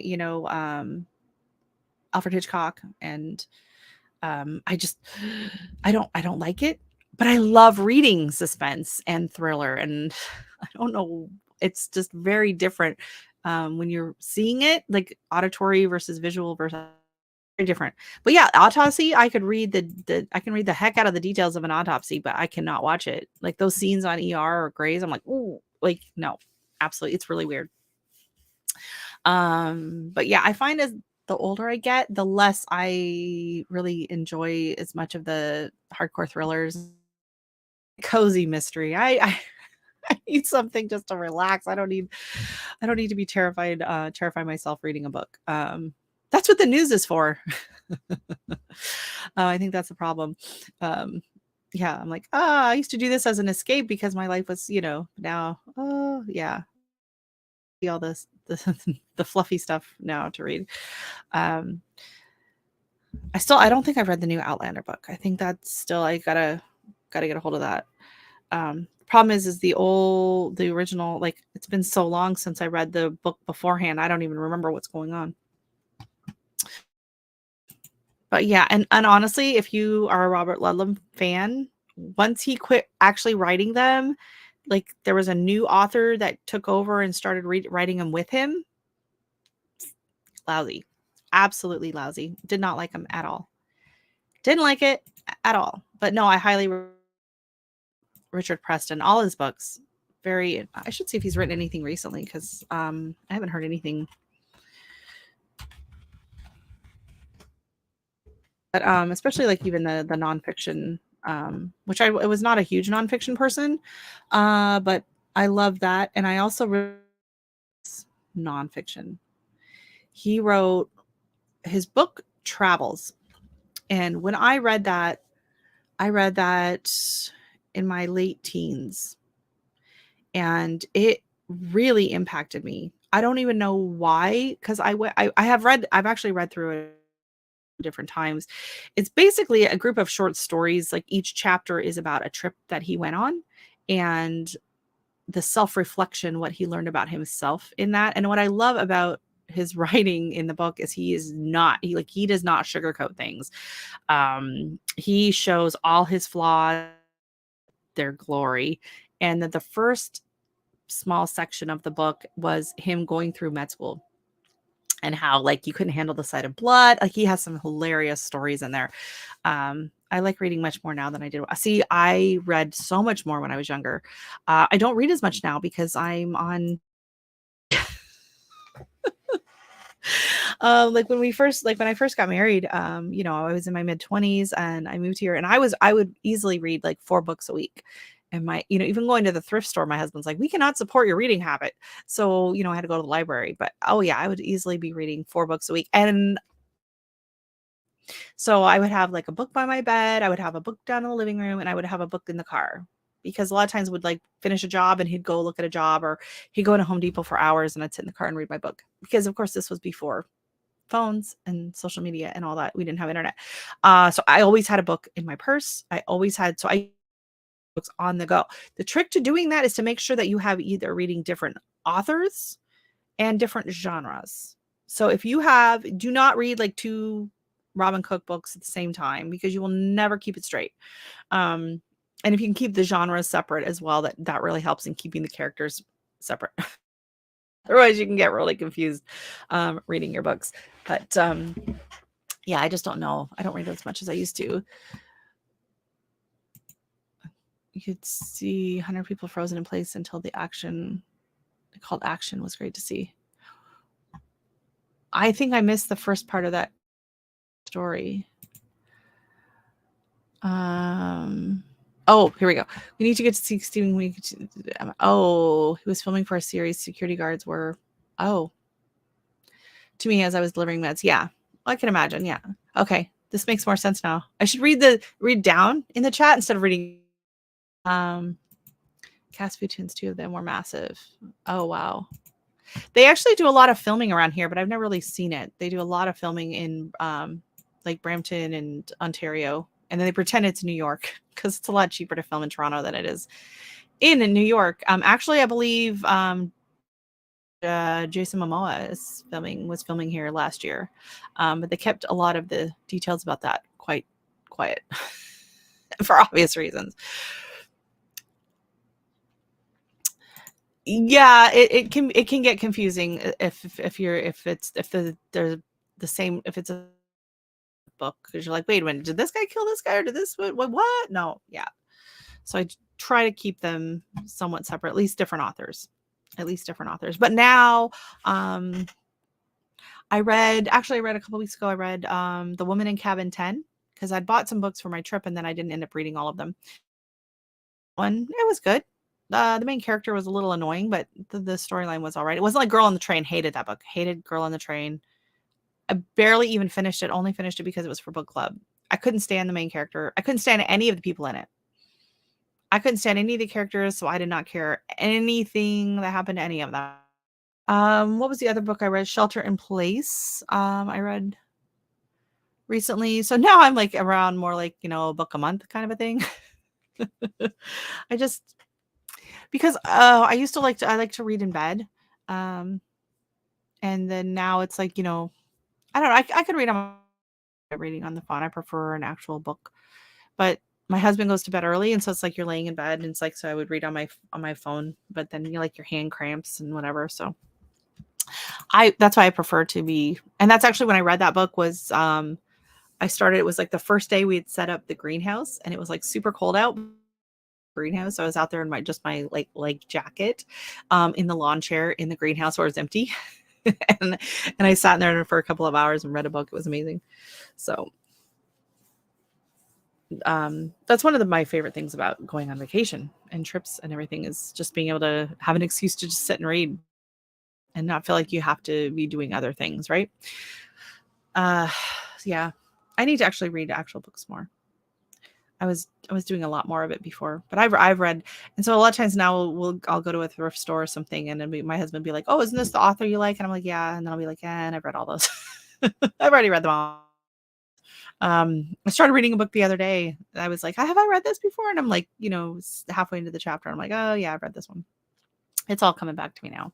Alfred Hitchcock, and I don't like it, but I love reading suspense and thriller, and I don't know, it's just very different when you're seeing it, like auditory versus visual versus very different. But yeah, autopsy, I could read I can read the heck out of the details of an autopsy, but I cannot watch it. Like those scenes on ER or Grays, I'm like, ooh, like no, absolutely, it's really weird. But yeah, I find as the older I get, the less I really enjoy as much of the hardcore thrillers. Cozy mystery. I need something just to relax. I don't need to be terrify myself reading a book. That's what the news is for. I think that's the problem. Yeah, I'm like, I used to do this as an escape because my life was, now, oh yeah, see all this, the fluffy stuff now to read. Um, I don't think I've read the new Outlander book. I think that's still, I gotta get a hold of that. Problem is the original, like it's been so long since I read the book beforehand. I don't even remember what's going on. But yeah, and honestly, if you are a Robert Ludlum fan, once he quit actually writing them, like there was a new author that took over and started writing them with him. Lousy. Absolutely lousy. Did not like him at all. Didn't like it at all. But no, I highly Richard Preston, all his books. I should see if he's written anything recently because I haven't heard anything. But especially like even the nonfiction, which I was not a huge nonfiction person, but I love that, and I also read nonfiction. He wrote his book Travels, and when I read that in my late teens, and it really impacted me. I don't even know why, because I've actually read through it different times. It's basically a group of short stories. Like each chapter is about a trip that he went on and the self-reflection, what he learned about himself in that. And what I love about his writing in the book is he does not sugarcoat things. He shows all his flaws, their glory. And that the first small section of the book was him going through med school and how like you couldn't handle the sight of blood. Like he has some hilarious stories in there. I like reading much more now than I did. See, I read so much more when I was younger. I don't read as much now because I'm on like when I first got married, I was in my mid-20s and I moved here and I would easily read like 4 books a week. And even going to the thrift store, my husband's like, we cannot support your reading habit. So, I had to go to the library. But oh yeah, I would easily be reading 4 books a week. And so I would have like a book by my bed, I would have a book down in the living room, and I would have a book in the car. Because a lot of times would like finish a job and he'd go look at a job or he'd go to Home Depot for hours and I'd sit in the car and read my book. Because of course this was before phones and social media and all that. We didn't have internet. So I always had a book in my purse. I books on the go. The trick to doing that is to make sure that you have either reading different authors and different genres. So if you do not read like 2 Robin Cook books at the same time because you will never keep it straight. And if you can keep the genres separate as well, that really helps in keeping the characters separate. Otherwise, you can get really confused reading your books. But yeah, I just don't know. I don't read as much as I used to. You could see 100 people frozen in place until the action called action was great to see. I think I missed the first part of that story. Oh, here we go. We need to get to see Stephen. He was filming for a series. Security guards were, to me as I was delivering meds. Yeah, I can imagine. Yeah. Okay. This makes more sense now. I should read down in the chat instead of reading. Casputin's, 2 of them were massive. Oh, wow. They actually do a lot of filming around here, but I've never really seen it. They do a lot of filming in like Brampton and Ontario. And then they pretend it's New York because it's a lot cheaper to film in Toronto than it is in New York. Actually, I believe Jason Momoa was filming here last year. But they kept a lot of the details about that quite quiet for obvious reasons. Yeah, it can get confusing if they're the same, if it's a book, because you're like, wait a minute, did this guy kill this guy or did this what? No, yeah. So I try to keep them somewhat separate, at least different authors. But now I read a couple weeks ago, I read The Woman in Cabin 10 because I'd bought some books for my trip and then I didn't end up reading all of them. It was good. The main character was a little annoying, but the storyline was all right. It wasn't like Girl on the Train. Hated that book. Hated Girl on the Train. I barely even finished it. Only finished it because it was for book club. I couldn't stand the main character. I couldn't stand any of the people in it. I couldn't stand any of the characters, so I did not care anything that happened to any of them. What was the other book I read? Shelter in Place. I read recently. So now I'm like around more like, a book a month kind of a thing. Because I used to I like to read in bed. And then now it's like, I don't know. I could read on reading on the phone. I prefer an actual book, but my husband goes to bed early. And so it's like, you're laying in bed and it's like, so I would read on my phone, but then like your hand cramps and whatever. So that's why I prefer to be, and that's actually when I read that book was, it was like the first day we had set up the greenhouse and it was like super cold out. Greenhouse. So I was out there in my like jacket, in the lawn chair in the greenhouse where it was empty. and I sat in there for a couple of hours and read a book. It was amazing. So that's one of my favorite things about going on vacation and trips and everything is just being able to have an excuse to just sit and read and not feel like you have to be doing other things, right? Yeah. I need to actually read actual books more. I was doing a lot more of it before, but I've read, and so a lot of times now I'll go to a thrift store or something, and then my husband will be like, "Oh, isn't this the author you like?" And I'm like, "Yeah," and then I'll be like, "Yeah," and I've read all those. I've already read them all. I started reading a book the other day. I was like, have I read this before? And I'm like, halfway into the chapter, I'm like, oh yeah, I've read this one. It's all coming back to me now.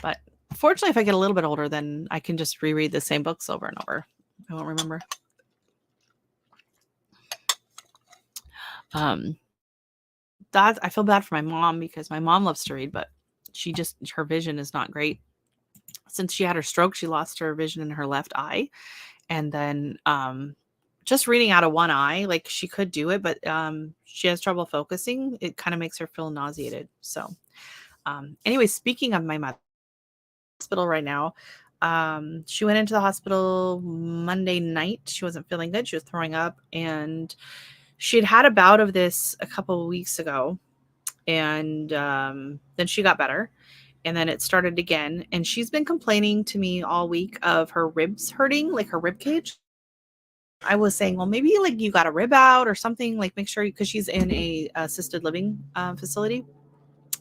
But fortunately, if I get a little bit older, then I can just reread the same books over and over. I won't remember. That I feel bad for my mom because my mom loves to read, but her vision is not great. Since she had her stroke, she lost her vision in her left eye. And then just reading out of one eye, like she could do it, but she has trouble focusing. It kind of makes her feel nauseated. So anyway, speaking of my mother, hospital right now. She went into the hospital Monday night. She wasn't feeling good. She was throwing up, and she had a bout of this a couple of weeks ago, and then she got better, and then it started again. And she's been complaining to me all week of her ribs hurting, like her rib cage. I was saying, well, maybe like you got a rib out or something. Like make sure because she's in a assisted living facility.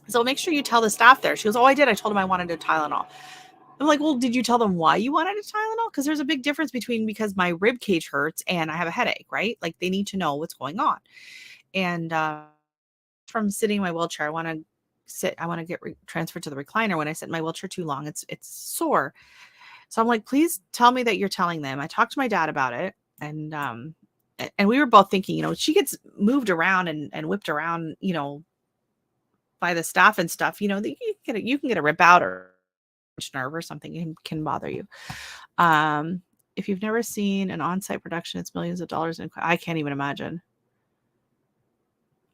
So make sure you tell the staff there. She goes, oh, I did. I told them I wanted a Tylenol. I'm like, well, did you tell them why you wanted a Tylenol? Because there's a big difference between because my rib cage hurts and I have a headache, right? Like they need to know what's going on. And from sitting in my wheelchair, I want to get transferred to the recliner. When I sit in my wheelchair too long, it's sore. So I'm like, please tell me that you're telling them. I talked to my dad about it, and we were both thinking, she gets moved around and whipped around, by the staff and stuff. You can get a rib out or nerve or something can bother you. If you've never seen an on-site production, it's millions of dollars, and I can't even imagine.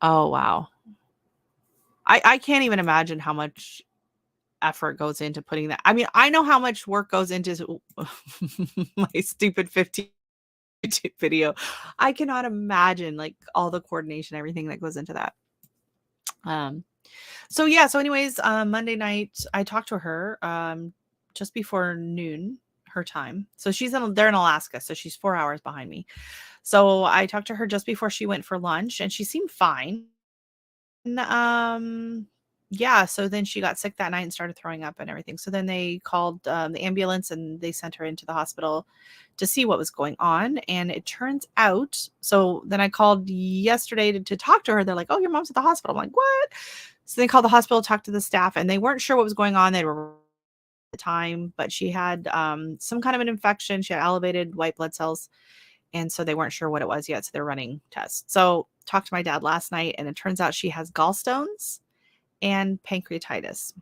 Oh wow. I can't even imagine how much effort goes into putting that. I mean, I know how much work goes into my stupid 15 YouTube video. I cannot imagine like all the coordination, everything that goes into that. So anyways, Monday night I talked to her just before noon her time. So they're in Alaska, so she's 4 hours behind me. So I talked to her just before she went for lunch, and she seemed fine. And so then she got sick that night and started throwing up and everything. So then they called the ambulance and they sent her into the hospital to see what was going on. And it turns out, so then I called yesterday to talk to her. They're like, oh, your mom's at the hospital. I'm like, what? So they called the hospital, talked to the staff, and they weren't sure what was going on. They were at the time, but she had some kind of an infection. She had elevated white blood cells. And so they weren't sure what it was yet. So they're running tests. So talked to my dad last night, and it turns out she has gallstones and pancreatitis.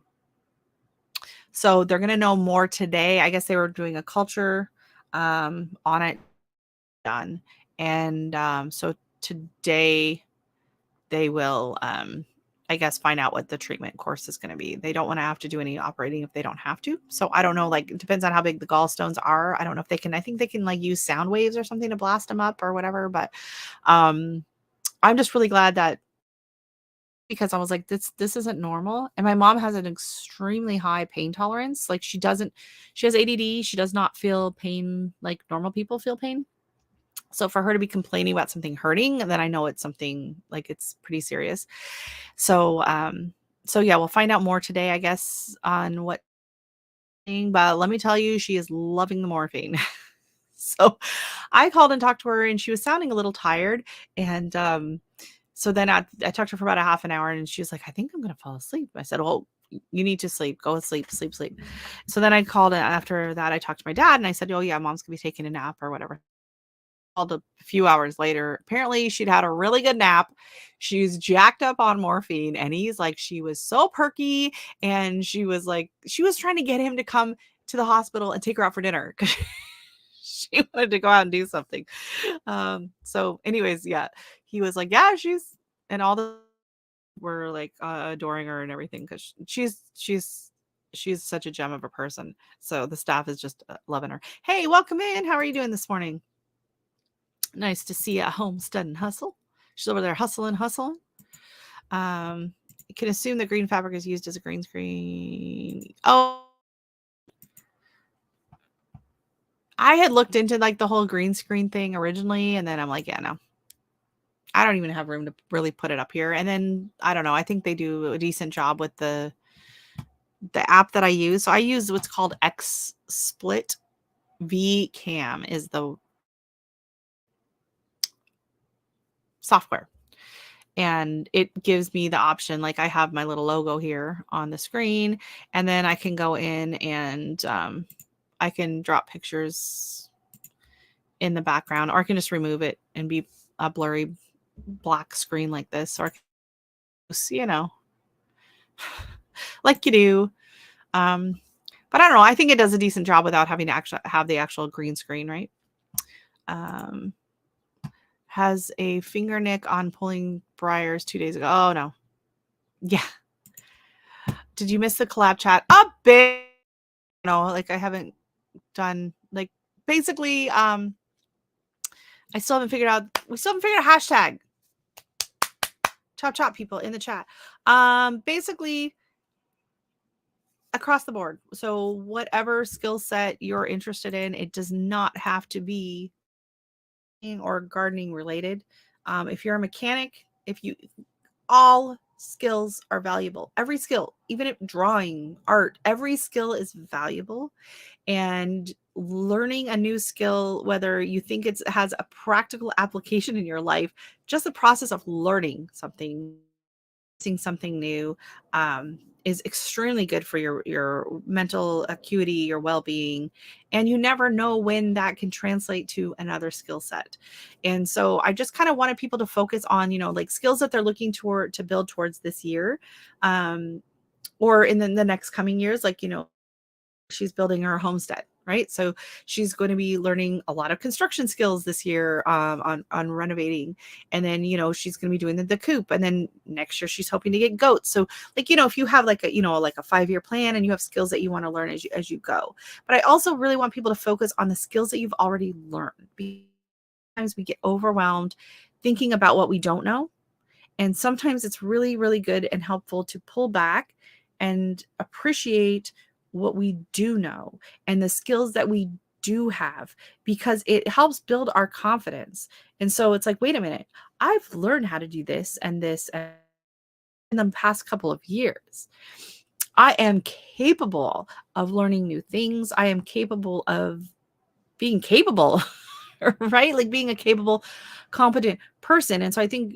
So they're going to know more today. I guess they were doing a culture on it done. And so today they will, I guess, find out what the treatment course is going to be. They don't want to have to do any operating if they don't have to. So I don't know, like, it depends on how big the gallstones are. I don't know if they can, I think they can like use sound waves or something to blast them up or whatever. But I'm just really glad that, because I was like, this isn't normal. And my mom has an extremely high pain tolerance. Like she has ADD. She does not feel pain like normal people feel pain. So for her to be complaining about something hurting, then I know it's something like it's pretty serious. So yeah, we'll find out more today, I guess, on what thing, but let me tell you, she is loving the morphine. So I called and talked to her, and she was sounding a little tired. And so then I talked to her for about a half an hour, and she was like, I think I'm going to fall asleep. I said, well, you need to sleep. Go to sleep, sleep, sleep. So then I called, and after that, I talked to my dad, and I said, oh yeah, mom's going to be taking a nap or whatever. Called a few hours later. Apparently she'd had a really good nap. She's jacked up on morphine, and he's like, she was so perky, and she was trying to get him to come to the hospital and take her out for dinner because she wanted to go out and do something. So anyways, yeah, he was like, yeah, and all the were like adoring her and everything because she's such a gem of a person. So the staff is just loving her. Hey, welcome in. How are you doing this morning? Nice to see you at home, Stud Hustle. She's over there hustling. You can assume the green fabric is used as a green screen. Oh, I had looked into like the whole green screen thing originally, and then I'm like, yeah, no. I don't even have room to really put it up here. And then I don't know. I think they do a decent job with the app that I use. So I use what's called X Split V Cam is the software. And it gives me the option, like I have my little logo here on the screen, and then I can go in and I can drop pictures in the background, or I can just remove it and be a blurry black screen like this, or you know, like you do. But I don't know. I think it does a decent job without having to actually have the actual green screen, right? Um, has a finger nick on pulling briars 2 days ago. Oh no. Yeah. Did you miss the collab chat? A bit. No, like I haven't done like basically I still haven't figured out we still haven't figured out hashtag. Chop chop people in the chat. Basically across the board. So whatever skill set you're interested in, it does not have to be or gardening related. If you're a mechanic, if you all skills are valuable. Every skill, even if drawing, art, every skill is valuable. And learning a new skill, whether you think it has a practical application in your life, just the process of learning something, seeing something new, is extremely good for your mental acuity, your well-being, and you never know when that can translate to another skill set. And so I just kind of wanted people to focus on, like skills that they're looking to build towards this year, or in the next coming years, like she's building her homestead, right? So she's going to be learning a lot of construction skills this year, on renovating, and then she's going to be doing the coop, and then next year she's hoping to get goats. So like if you have like a 5-year plan and you have skills that you want to learn as you go. But I also really want people to focus on the skills that you've already learned. Because sometimes we get overwhelmed thinking about what we don't know, and sometimes it's really, really good and helpful to pull back and appreciate what we do know and the skills that we do have, because it helps build our confidence. And so it's like, wait a minute, I've learned how to do this and this in the past couple of years. I am capable of learning new things. I am capable of being capable, right? Like being a capable, competent person. And so I think,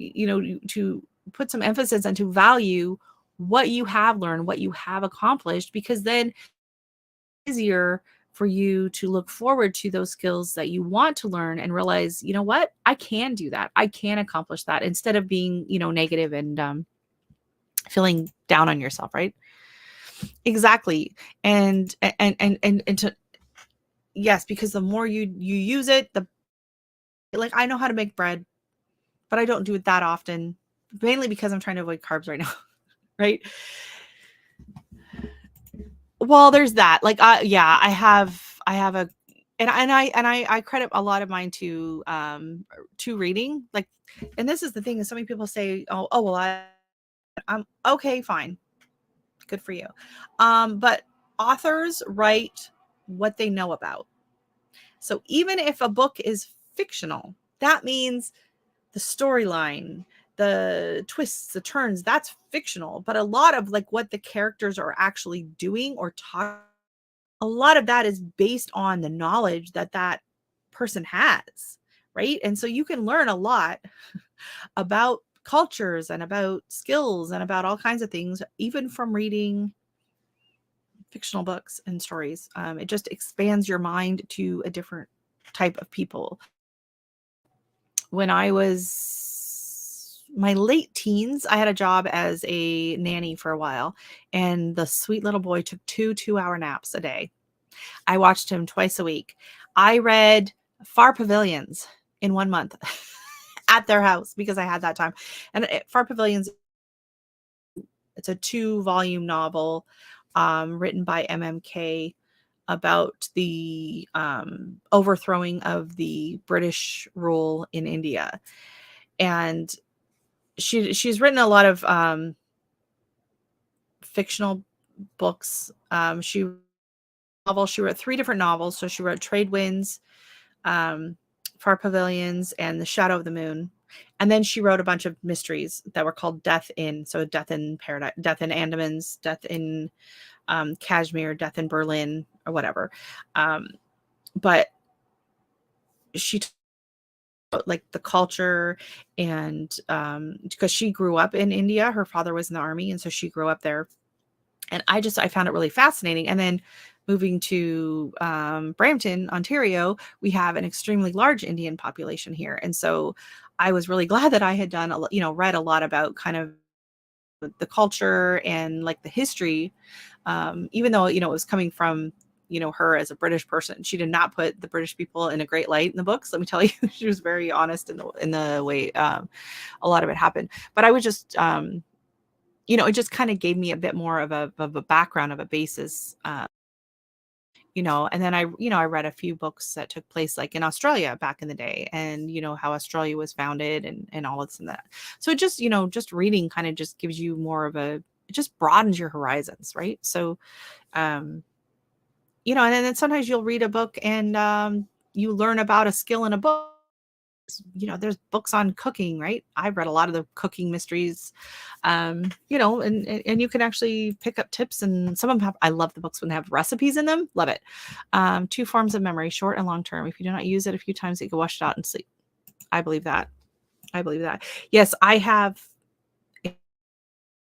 to put some emphasis and to value what you have learned, what you have accomplished, because then it's easier for you to look forward to those skills that you want to learn and realize, you know what, I can do that. I can accomplish that, instead of being, negative and feeling down on yourself, right? Exactly. And to, yes, because the more you use it, the like I know how to make bread, but I don't do it that often, mainly because I'm trying to avoid carbs right now, right? Well, there's that. Like, I have a, and I credit a lot of mine to reading. Like, and this is the thing is, so many people say, oh, well, I'm okay, fine, good for you. But authors write what they know about. So even if a book is fictional, that means the storyline, the twists, the turns, that's fictional. But a lot of like what the characters are actually doing or talking, a lot of that is based on the knowledge that that person has, right? And so you can learn a lot about cultures and about skills and about all kinds of things, even from reading fictional books and stories. It just expands your mind to a different type of people. When I was my late teens, I had a job as a nanny for a while, and the sweet little boy took 2 2-hour naps a day. I watched him twice a week. I read Far Pavilions in 1 month at their house because I had that time. And Far Pavilions, it's a 2-volume novel, written by MMK, about the overthrowing of the British rule in India. And she's written a lot of fictional books. She wrote 3 different novels. So she wrote Trade Winds, Far Pavilions, and The Shadow of the Moon. And then she wrote a bunch of mysteries that were called Death in, so Death in Paradise, Death in Andamans, Death in Kashmir, Death in Berlin, or whatever. But she like the culture and because she grew up in India. Her father was in the army, and so she grew up there. And I found it really fascinating. And then moving to Brampton, Ontario, we have an extremely large Indian population here. And so I was really glad that I had done, read a lot about kind of the culture and like the history, even though, it was coming from, her as a British person. She did not put the British people in a great light in the books. Let me tell you, she was very honest in the way a lot of it happened. But I was just, it just kind of gave me a bit more of a background, of a basis, and then I read a few books that took place like in Australia back in the day, and, how Australia was founded and all this and that. So it just, just reading kind of just gives you more of it just broadens your horizons. Right. So, um, and then sometimes you'll read a book and, you learn about a skill in a book. There's books on cooking, right? I've read a lot of the cooking mysteries, and you can actually pick up tips, and some of them I love the books when they have recipes in them. Love it. 2 forms of memory, short and long term. If you do not use it a few times, you can wash it out and sleep. I believe that. I believe that. Yes, I have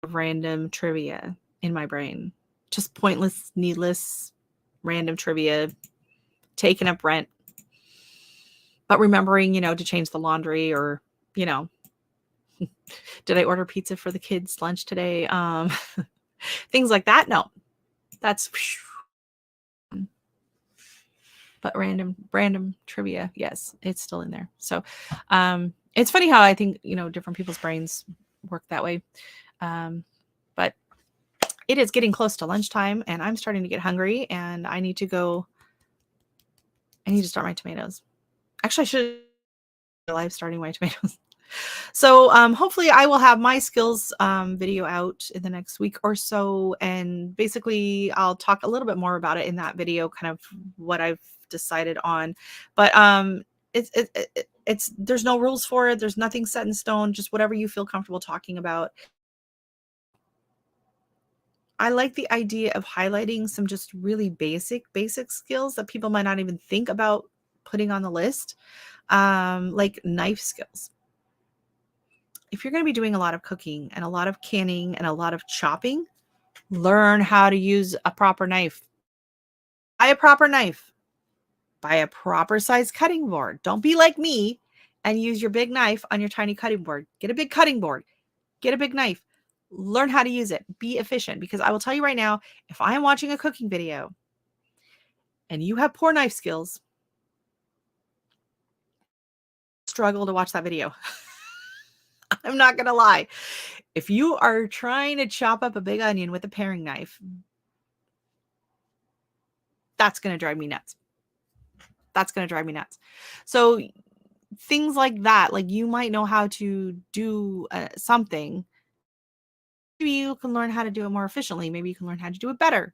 random trivia in my brain. Just pointless, needless, random trivia, taking up rent. But remembering, to change the laundry, or, did I order pizza for the kids' lunch today? Things like that. No, that's, but random trivia. Yes, it's still in there. So, it's funny how I think, different people's brains work that way. But it is getting close to lunchtime, and I'm starting to get hungry, and I need to start my tomatoes. Actually, I should live starting my tomatoes. So hopefully I will have my skills video out in the next week or so. And basically I'll talk a little bit more about it in that video, kind of what I've decided on. But it's there's no rules for it. There's nothing set in stone, just whatever you feel comfortable talking about. I like the idea of highlighting some just really basic skills that people might not even think about putting on the list, like knife skills. If you're going to be doing a lot of cooking and a lot of canning and a lot of chopping, learn how to use a proper knife. Buy a proper knife. Buy a proper size cutting board. Don't be like me and use your big knife on your tiny cutting board. Get a big cutting board. Get a big knife. Learn how to use it. Be efficient, because I will tell you right now, if I am watching a cooking video and you have poor knife skills, struggle to watch that video. I'm not going to lie. If you are trying to chop up a big onion with a paring knife, that's going to drive me nuts. That's going to drive me nuts. So things like that, like you might know how to do something. Maybe you can learn how to do it more efficiently. Maybe you can learn how to do it better.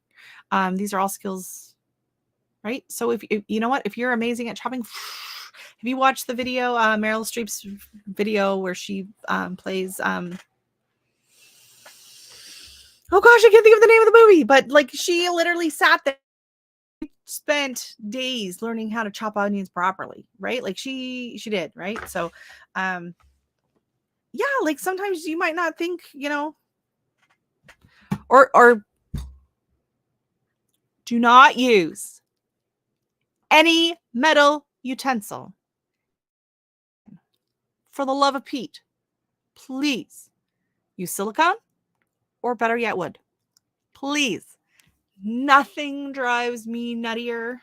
These are all skills, right? So if you know what, if you're amazing at chopping, have you watched the video, Meryl Streep's video where she plays, oh gosh, I can't think of the name of the movie, but like she literally sat there, spent days learning how to chop onions properly, right? Like she did, right? So yeah, like sometimes you might not think, or do not use any metal utensil. For the love of Pete, please use silicone, or better yet, wood. Please. Nothing drives me nuttier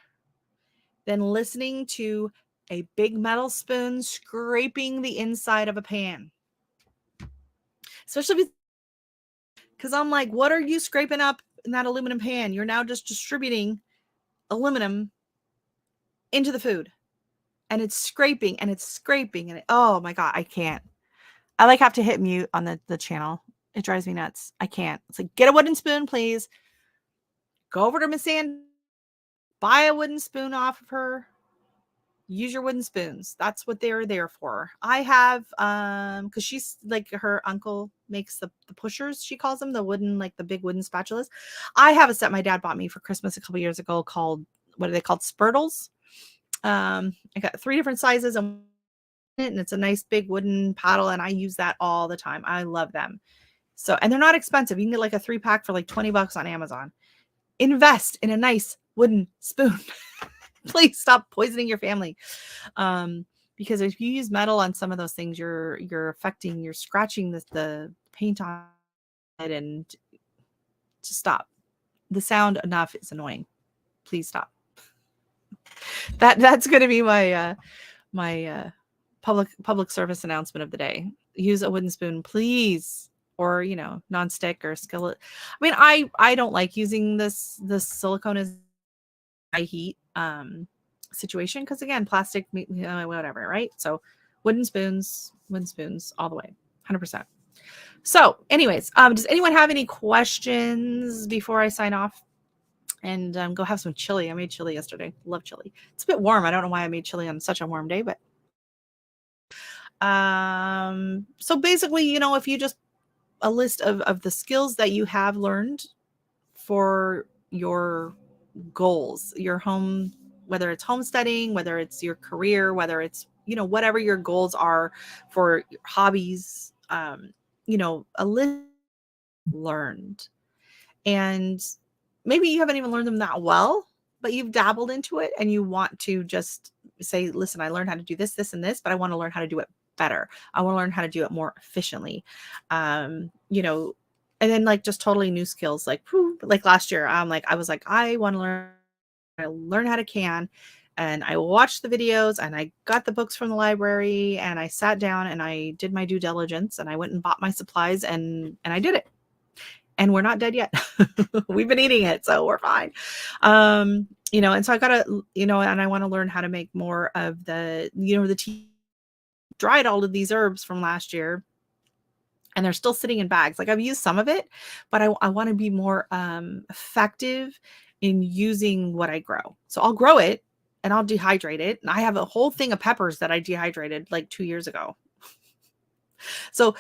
than listening to a big metal spoon scraping the inside of a pan. Especially because I'm like, what are you scraping up in that aluminum pan? You're now just distributing aluminum into the food. And it's scraping and it's scraping. And oh my God, I can't. I like have to hit mute on the channel. It drives me nuts. I can't. It's like, get a wooden spoon, please. Go over to Miss Ann. Buy a wooden spoon off of her. Use your wooden spoons. That's what they're there for. I have, because she's like, her uncle makes the pushers, she calls them, the wooden, like the big wooden spatulas. I have a set my dad bought me for Christmas a couple years ago called, what are they called? Spurtles. I got 3 different sizes, and and it's a nice big wooden paddle, and I use that all the time. I love them. So, and they're not expensive. You can get like a 3-pack for like $20 on Amazon. Invest in a nice wooden spoon. Please stop poisoning your family. Because if you use metal on some of those things, you're scratching the paint on it, and just stop. The sound enough is annoying. Please stop. That's going to be my public service announcement of the day. Use a wooden spoon, please, or nonstick or skillet. I mean, I don't like using this silicone as high heat situation, because again, plastic, whatever, right? So wooden spoons all the way, 100%. So anyways, does anyone have any questions before I sign off? And go have some chili. I made chili yesterday. Love chili. It's a bit warm. I don't know why I made chili on such a warm day, but so basically, if you just a list of the skills that you have learned for your goals, your home, whether it's homesteading, whether it's your career, whether it's, whatever your goals are for your hobbies, a list learned. And maybe you haven't even learned them that well, but you've dabbled into it and you want to just say, listen, I learned how to do this, this, and this, but I want to learn how to do it better. I want to learn how to do it more efficiently. And then like just totally new skills, like last year, I was like, I want to learn how to can. And I watched the videos and I got the books from the library and I sat down and I did my due diligence and I went and bought my supplies and I did it. And we're not dead yet. We've been eating it, so we're fine. And so I gotta, and I want to learn how to make more of the tea. Dried all of these herbs from last year, and they're still sitting in bags. Like I've used some of it, but I want to be more effective in using what I grow. So I'll grow it and I'll dehydrate it. And I have a whole thing of peppers that I dehydrated like 2 years ago. So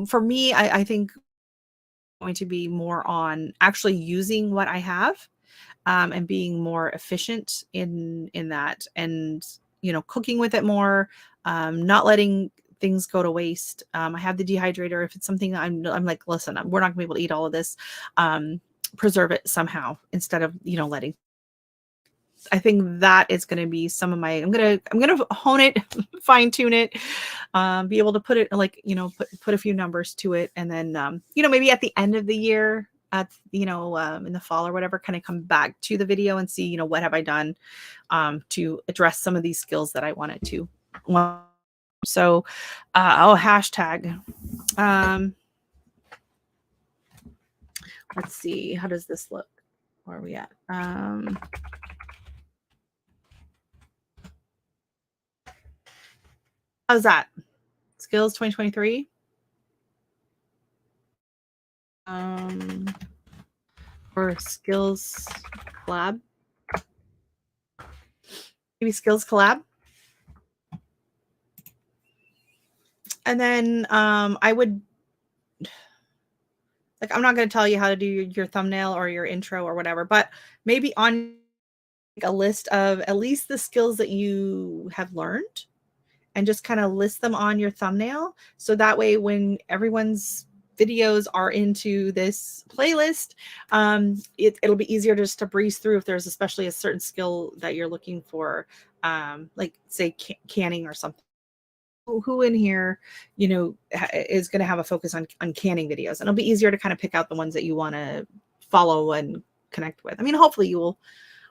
for me, I think going to be more on actually using what I have, and being more efficient in that, and cooking with it more, not letting things go to waste. I have the dehydrator. If it's something that I'm like, listen, we're not gonna be able to eat all of this, preserve it somehow instead of letting. I think that is going to be some of my, I'm going to hone it, fine tune it, be able to put it like, put a few numbers to it. And then, maybe at the end of the year, in the fall or whatever, kind of come back to the video and see, what have I done, to address some of these skills that I wanted to. So, hashtag, let's see, how does this look? Where are we at? How's that? Skills 2023. Or skills collab. Maybe skills collab. And then I would, like, I'm not going to tell you how to do your thumbnail or your intro or whatever, but maybe on a list of at least the skills that you have learned, and just kind of list them on your thumbnail. So that way, when everyone's videos are into this playlist, it'll be easier just to breeze through if there's especially a certain skill that you're looking for, like say canning or something. Who in here, is going to have a focus on canning videos, and it'll be easier to kind of pick out the ones that you want to follow and connect with. I mean, hopefully you will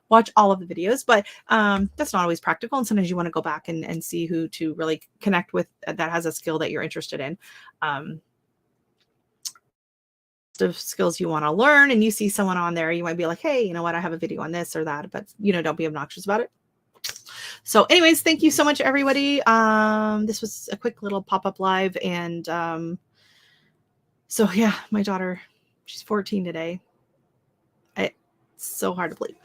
watch all of the videos, but that's not always practical. And sometimes you want to go back and see who to really connect with that has a skill that you're interested in. Of skills you want to learn, and you see someone on there, you might be like, hey, you know what, I have a video on this or that, but don't be obnoxious about it. So anyways, thank you so much, everybody. This was a quick little pop-up live. And so yeah, my daughter, she's 14 today. It's so hard to believe.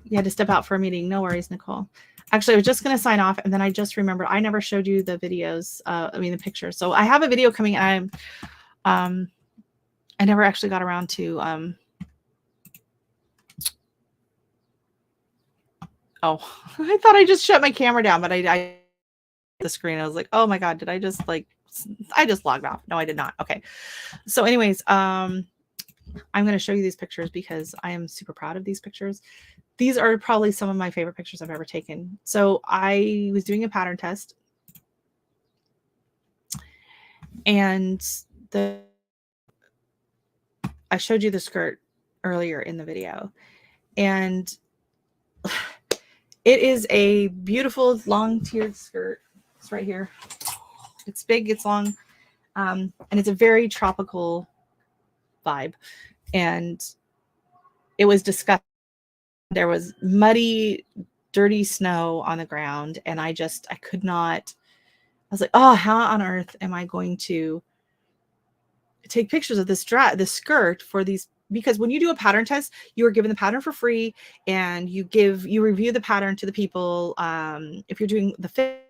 You had to step out for a meeting. No worries, Nicole. Actually, I was just going to sign off, and then I just remembered I never showed you the videos. The picture. So I have a video coming. I never actually got around to. Oh, I thought I just shut my camera down, but I the screen. I was like, oh my God, did I just logged off. No, I did not. Okay. So anyways, I'm going to show you these pictures because I am super proud of these pictures. These are probably some of my favorite pictures I've ever taken. So I was doing a pattern test, and I showed you the skirt earlier in the video, and it is a beautiful long tiered skirt. It's right here. It's big, it's long, and it's a very tropical vibe. And it was disgusting. There was muddy, dirty snow on the ground, and I could not. I was like, oh, how on earth am I going to take pictures of this skirt for these? Because when you do a pattern test, you are given the pattern for free, and you review the pattern to the people. If you're doing the fit,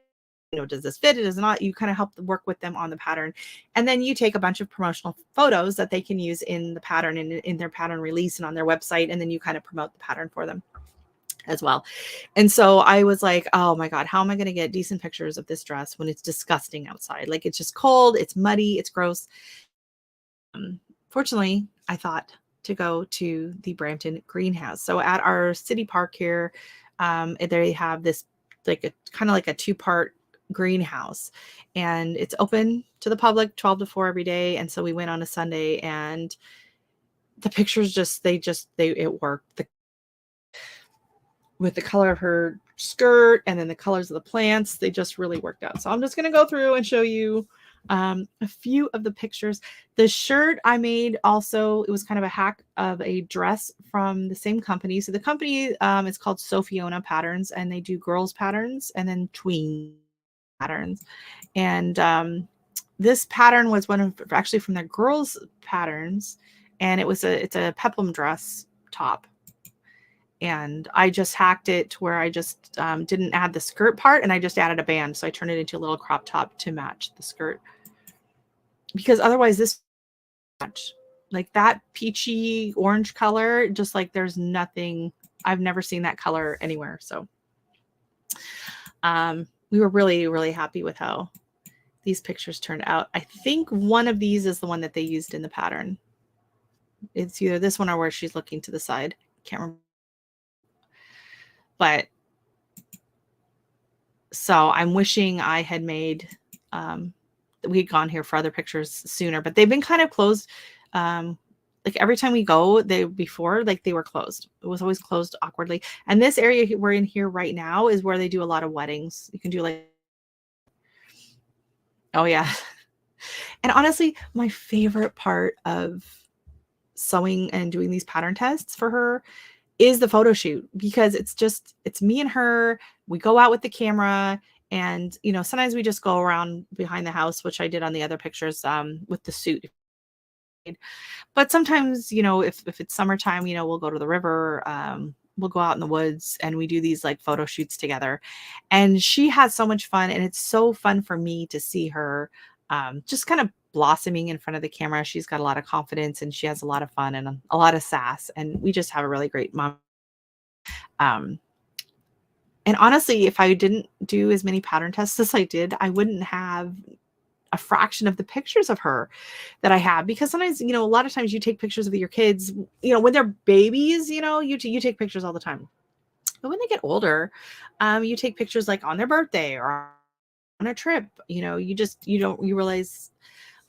does this fit? It does not. You kind of help work with them on the pattern, and then you take a bunch of promotional photos that they can use in the pattern and in their pattern release and on their website, and then you kind of promote the pattern for them as well. And so I was like, oh my God, how am I going to get decent pictures of this dress when it's disgusting outside? Like, it's just cold, it's muddy, it's gross. Fortunately, I thought to go to the Brampton greenhouse. So at our city park here, they have this kind of like a 2-part greenhouse, and it's open to the public 12 to 4 every day. And so we went on a Sunday, and the pictures it worked. With the color of her skirt and then the colors of the plants, they just really worked out. So I'm just going to go through and show you a few of the pictures. The shirt I made also, it was kind of a hack of a dress from the same company. So the company is called Sophiona Patterns, and they do girls patterns and then tween patterns. And this pattern was actually from their girls patterns, and it's a peplum dress top. And I just hacked it to where I just didn't add the skirt part, and I just added a band. So I turned it into a little crop top to match the skirt, because otherwise this match, like that peachy orange color, just like there's nothing, I've never seen that color anywhere. So we were really, really happy with how these pictures turned out. I think one of these is the one that they used in the pattern. It's either this one or where she's looking to the side. Can't remember. But so I'm wishing I had made, we'd gone here for other pictures sooner, but they've been kind of closed. Like every time we go, they were closed. It was always closed awkwardly. And this area we're in here right now is where they do a lot of weddings. You can do oh yeah. And honestly, my favorite part of sewing and doing these pattern tests for her is the photo shoot, because it's me and her. We go out with the camera, and sometimes we just go around behind the house, which I did on the other pictures with the suit. But sometimes, if it's summertime, we'll go to the river, we'll go out in the woods, and we do these like photo shoots together. And she has so much fun, and it's so fun for me to see her just kind of blossoming in front of the camera. She's got a lot of confidence, and she has a lot of fun and a lot of sass, and we just have a really great mom. And honestly, if I didn't do as many pattern tests as I did, I wouldn't have a fraction of the pictures of her that I have, because sometimes, a lot of times you take pictures of your kids, when they're babies, you take pictures all the time. But when they get older, you take pictures like on their birthday or on a trip. You realize,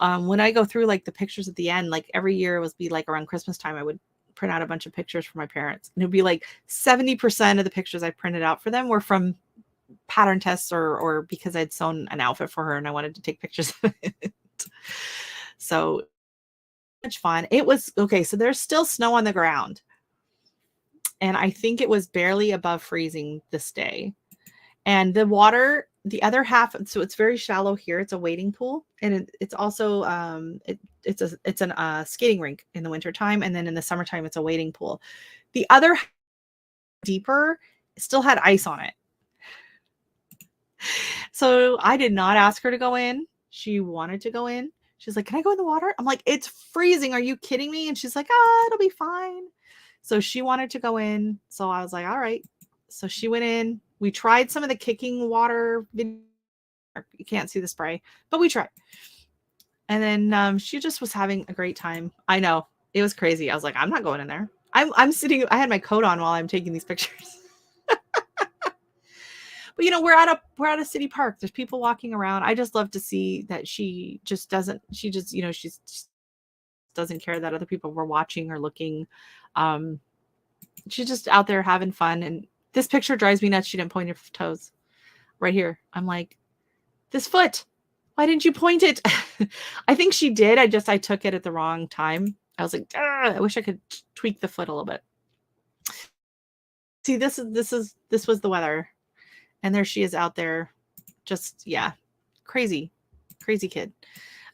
when I go through like the pictures at the end, like every year it was be like around Christmas time, I would print out a bunch of pictures for my parents, and it'd be like 70% of the pictures I printed out for them were from pattern tests or because I'd sewn an outfit for her and I wanted to take pictures of it. So much fun. It was okay. So there's still snow on the ground, and I think it was barely above freezing this day. And the water, the other half, so it's very shallow here. It's a wading pool, and it's also it's a skating rink in the wintertime, and then in the summertime it's a wading pool. The other deeper still had ice on it. So I did not ask her to go in. She wanted to go in. She's like, "Can I go in the water?" I'm like, "It's freezing. Are you kidding me?" And she's like, it'll be fine." So she wanted to go in. So I was like, all right. So she went in. We tried some of the kicking water videos. You can't see the spray, but we tried. And then she just was having a great time. I know. It was crazy. I was like, I'm not going in there. I'm sitting, I had my coat on while I'm taking these pictures. But we're at a city park. There's people walking around. I just love to see that she just doesn't, she just, she doesn't care that other people were watching or looking. Um, she's just out there having fun. And this picture drives me nuts. She didn't point her toes right here. I'm like, this foot, why didn't you point it? I think she did. I took it at the wrong time. I was like, I wish I could tweak the foot a little bit. See, this was the weather. And there she is out there. Just, yeah, crazy kid.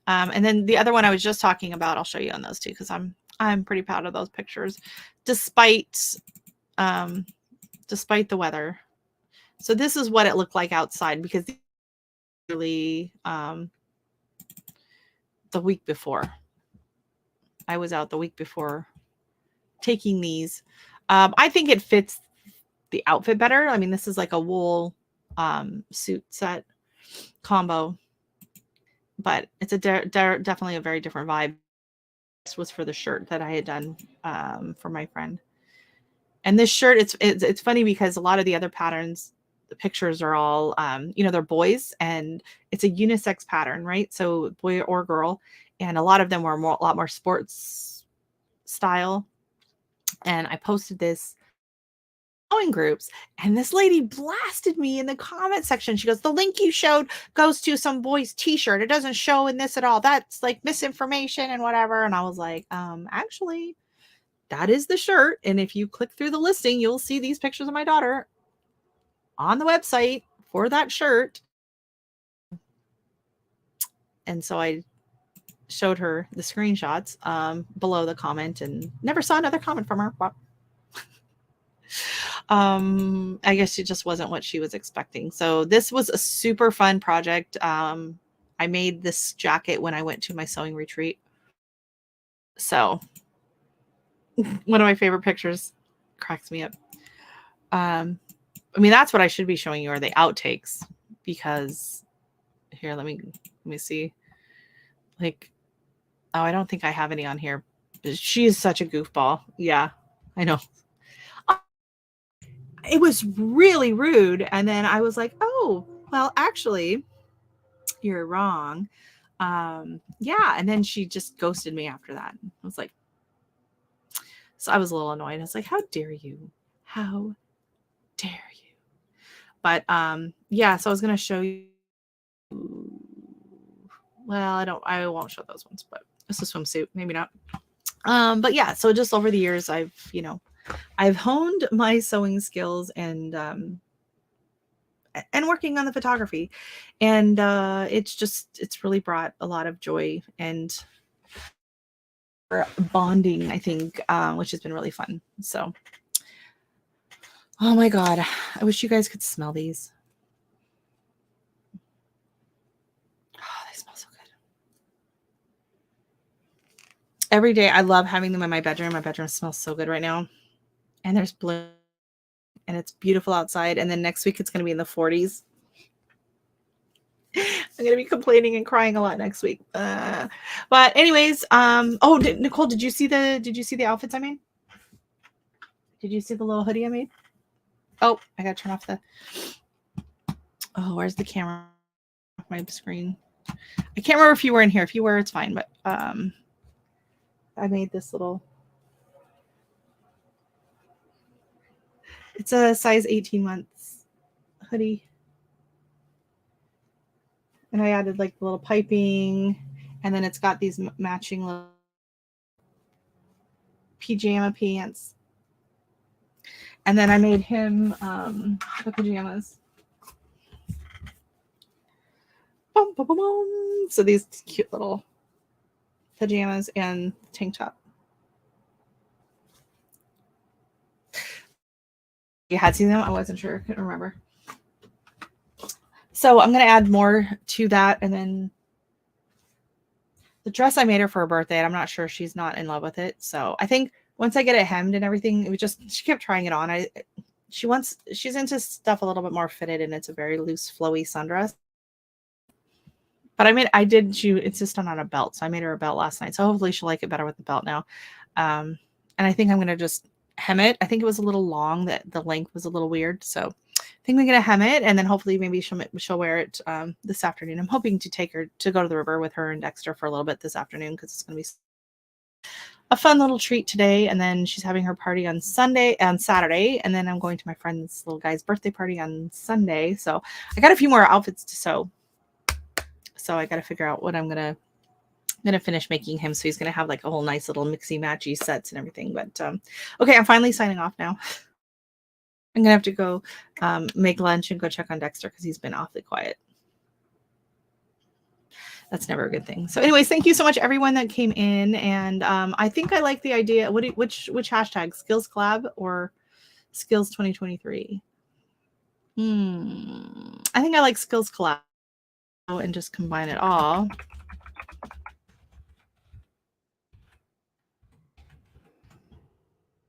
And then the other one I was just talking about, I'll show you on those two, because I'm pretty proud of those pictures, despite the weather. So this is what it looked like outside, because really the week before. I was out the week before taking these. I think it fits the outfit better. I mean, this is like a wool suit set combo, but it's definitely a very different vibe. This was for the shirt that I had done for my friend. And this shirt, it's funny because a lot of the other patterns, the pictures are all, they're boys, and it's a unisex pattern, right? So boy or girl. And a lot of them were a lot more sports style. And I posted this sewing groups, and this lady blasted me in the comment section. She goes, the link you showed goes to some boy's t-shirt. It doesn't show in this at all. That's like misinformation and whatever. And I was like, actually, that is the shirt. And if you click through the listing, you'll see these pictures of my daughter on the website for that shirt. And so I showed her the screenshots below the comment, and never saw another comment from her. I guess it just wasn't what she was expecting. So this was a super fun project. I made this jacket when I went to my sewing retreat. So one of my favorite pictures, cracks me up. I mean, that's what I should be showing you, are the outtakes, because here, let me see. Like, oh, I don't think I have any on here. She is such a goofball. Yeah, I know. It was really rude. And then I was like, oh, well, actually, you're wrong. Yeah. And then she just ghosted me after that. I was like, so I was a little annoyed. I was like, how dare you? How dare you? But yeah, so I was going to show you. Well, I won't show those ones, but it's a swimsuit. Maybe not. But yeah, so just over the years, I've honed my sewing skills and working on the photography, and it's really brought a lot of joy and bonding, I think, which has been really fun. So, oh my God, I wish you guys could smell these. Oh, they smell so good. Every day, I love having them in my bedroom. My bedroom smells so good right now. And there's blue, and it's beautiful outside. And then next week, it's going to be in the 40s. I'm gonna be complaining and crying a lot next week. But anyways, Nicole, did you see the outfits I made? Did you see the little hoodie I made? Oh, I gotta turn off the. Oh, where's the camera? My screen. I can't remember if you were in here. If you were, it's fine. But I made this little. It's a size 18 months hoodie. And I added like the little piping, and then it's got these matching little pajama pants. And then I made him the pajamas. Boom, boom, boom, boom. So these cute little pajamas and tank top. You had seen them? I wasn't sure. I couldn't remember. So I'm going to add more to that. And then the dress I made her for her birthday, and I'm not sure she's not in love with it. So I think once I get it hemmed and everything, she kept trying it on. She's into stuff a little bit more fitted, and it's a very loose, flowy sundress. But she insisted on a belt, so I made her a belt last night. So hopefully she'll like it better with the belt now. And I think I'm gonna just hem it. I think it was a little long, that the length was a little weird. So I think I'm gonna hem it, and then hopefully maybe she'll wear it this afternoon. I'm hoping to take her to go to the river with her and Dexter for a little bit this afternoon, because it's gonna be a fun little treat today. And then she's having her party on Saturday, and then I'm going to my friend's little guy's birthday party on Sunday. So I got a few more outfits to sew. So I got to figure out what I'm gonna finish making him. So he's gonna have like a whole nice little mixy matchy sets and everything. But okay, I'm finally signing off now. I'm gonna have to go make lunch and go check on Dexter because he's been awfully quiet. That's never a good thing. So anyways, thank you so much everyone that came in. And I think I like the idea. Which hashtag? Skills Collab or Skills 2023? I think I like Skills Collab and just combine it all.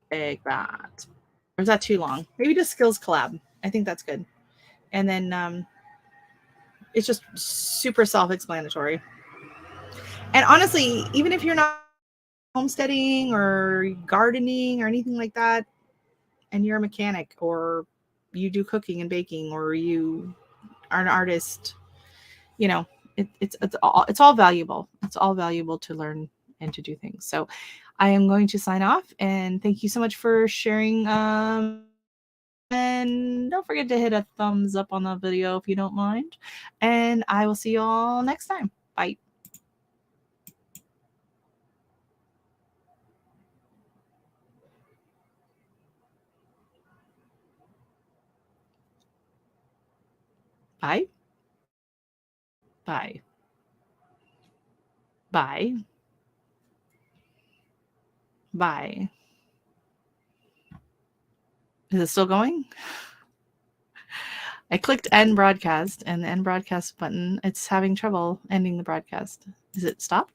Like that. Or is that too long? Maybe just Skills Collab. I think that's good. And then it's just super self-explanatory. And honestly, even if you're not homesteading or gardening or anything like that, and you're a mechanic, or you do cooking and baking, or you are an artist, it's all valuable. It's all valuable to learn and to do things. So I am going to sign off, and thank you so much for sharing. And don't forget to hit a thumbs up on the video if you don't mind. And I will see you all next time. Bye. Bye. Bye. Bye. Bye. Is it still going? I clicked end broadcast, and the end broadcast button, it's having trouble ending the broadcast. Is it stopped?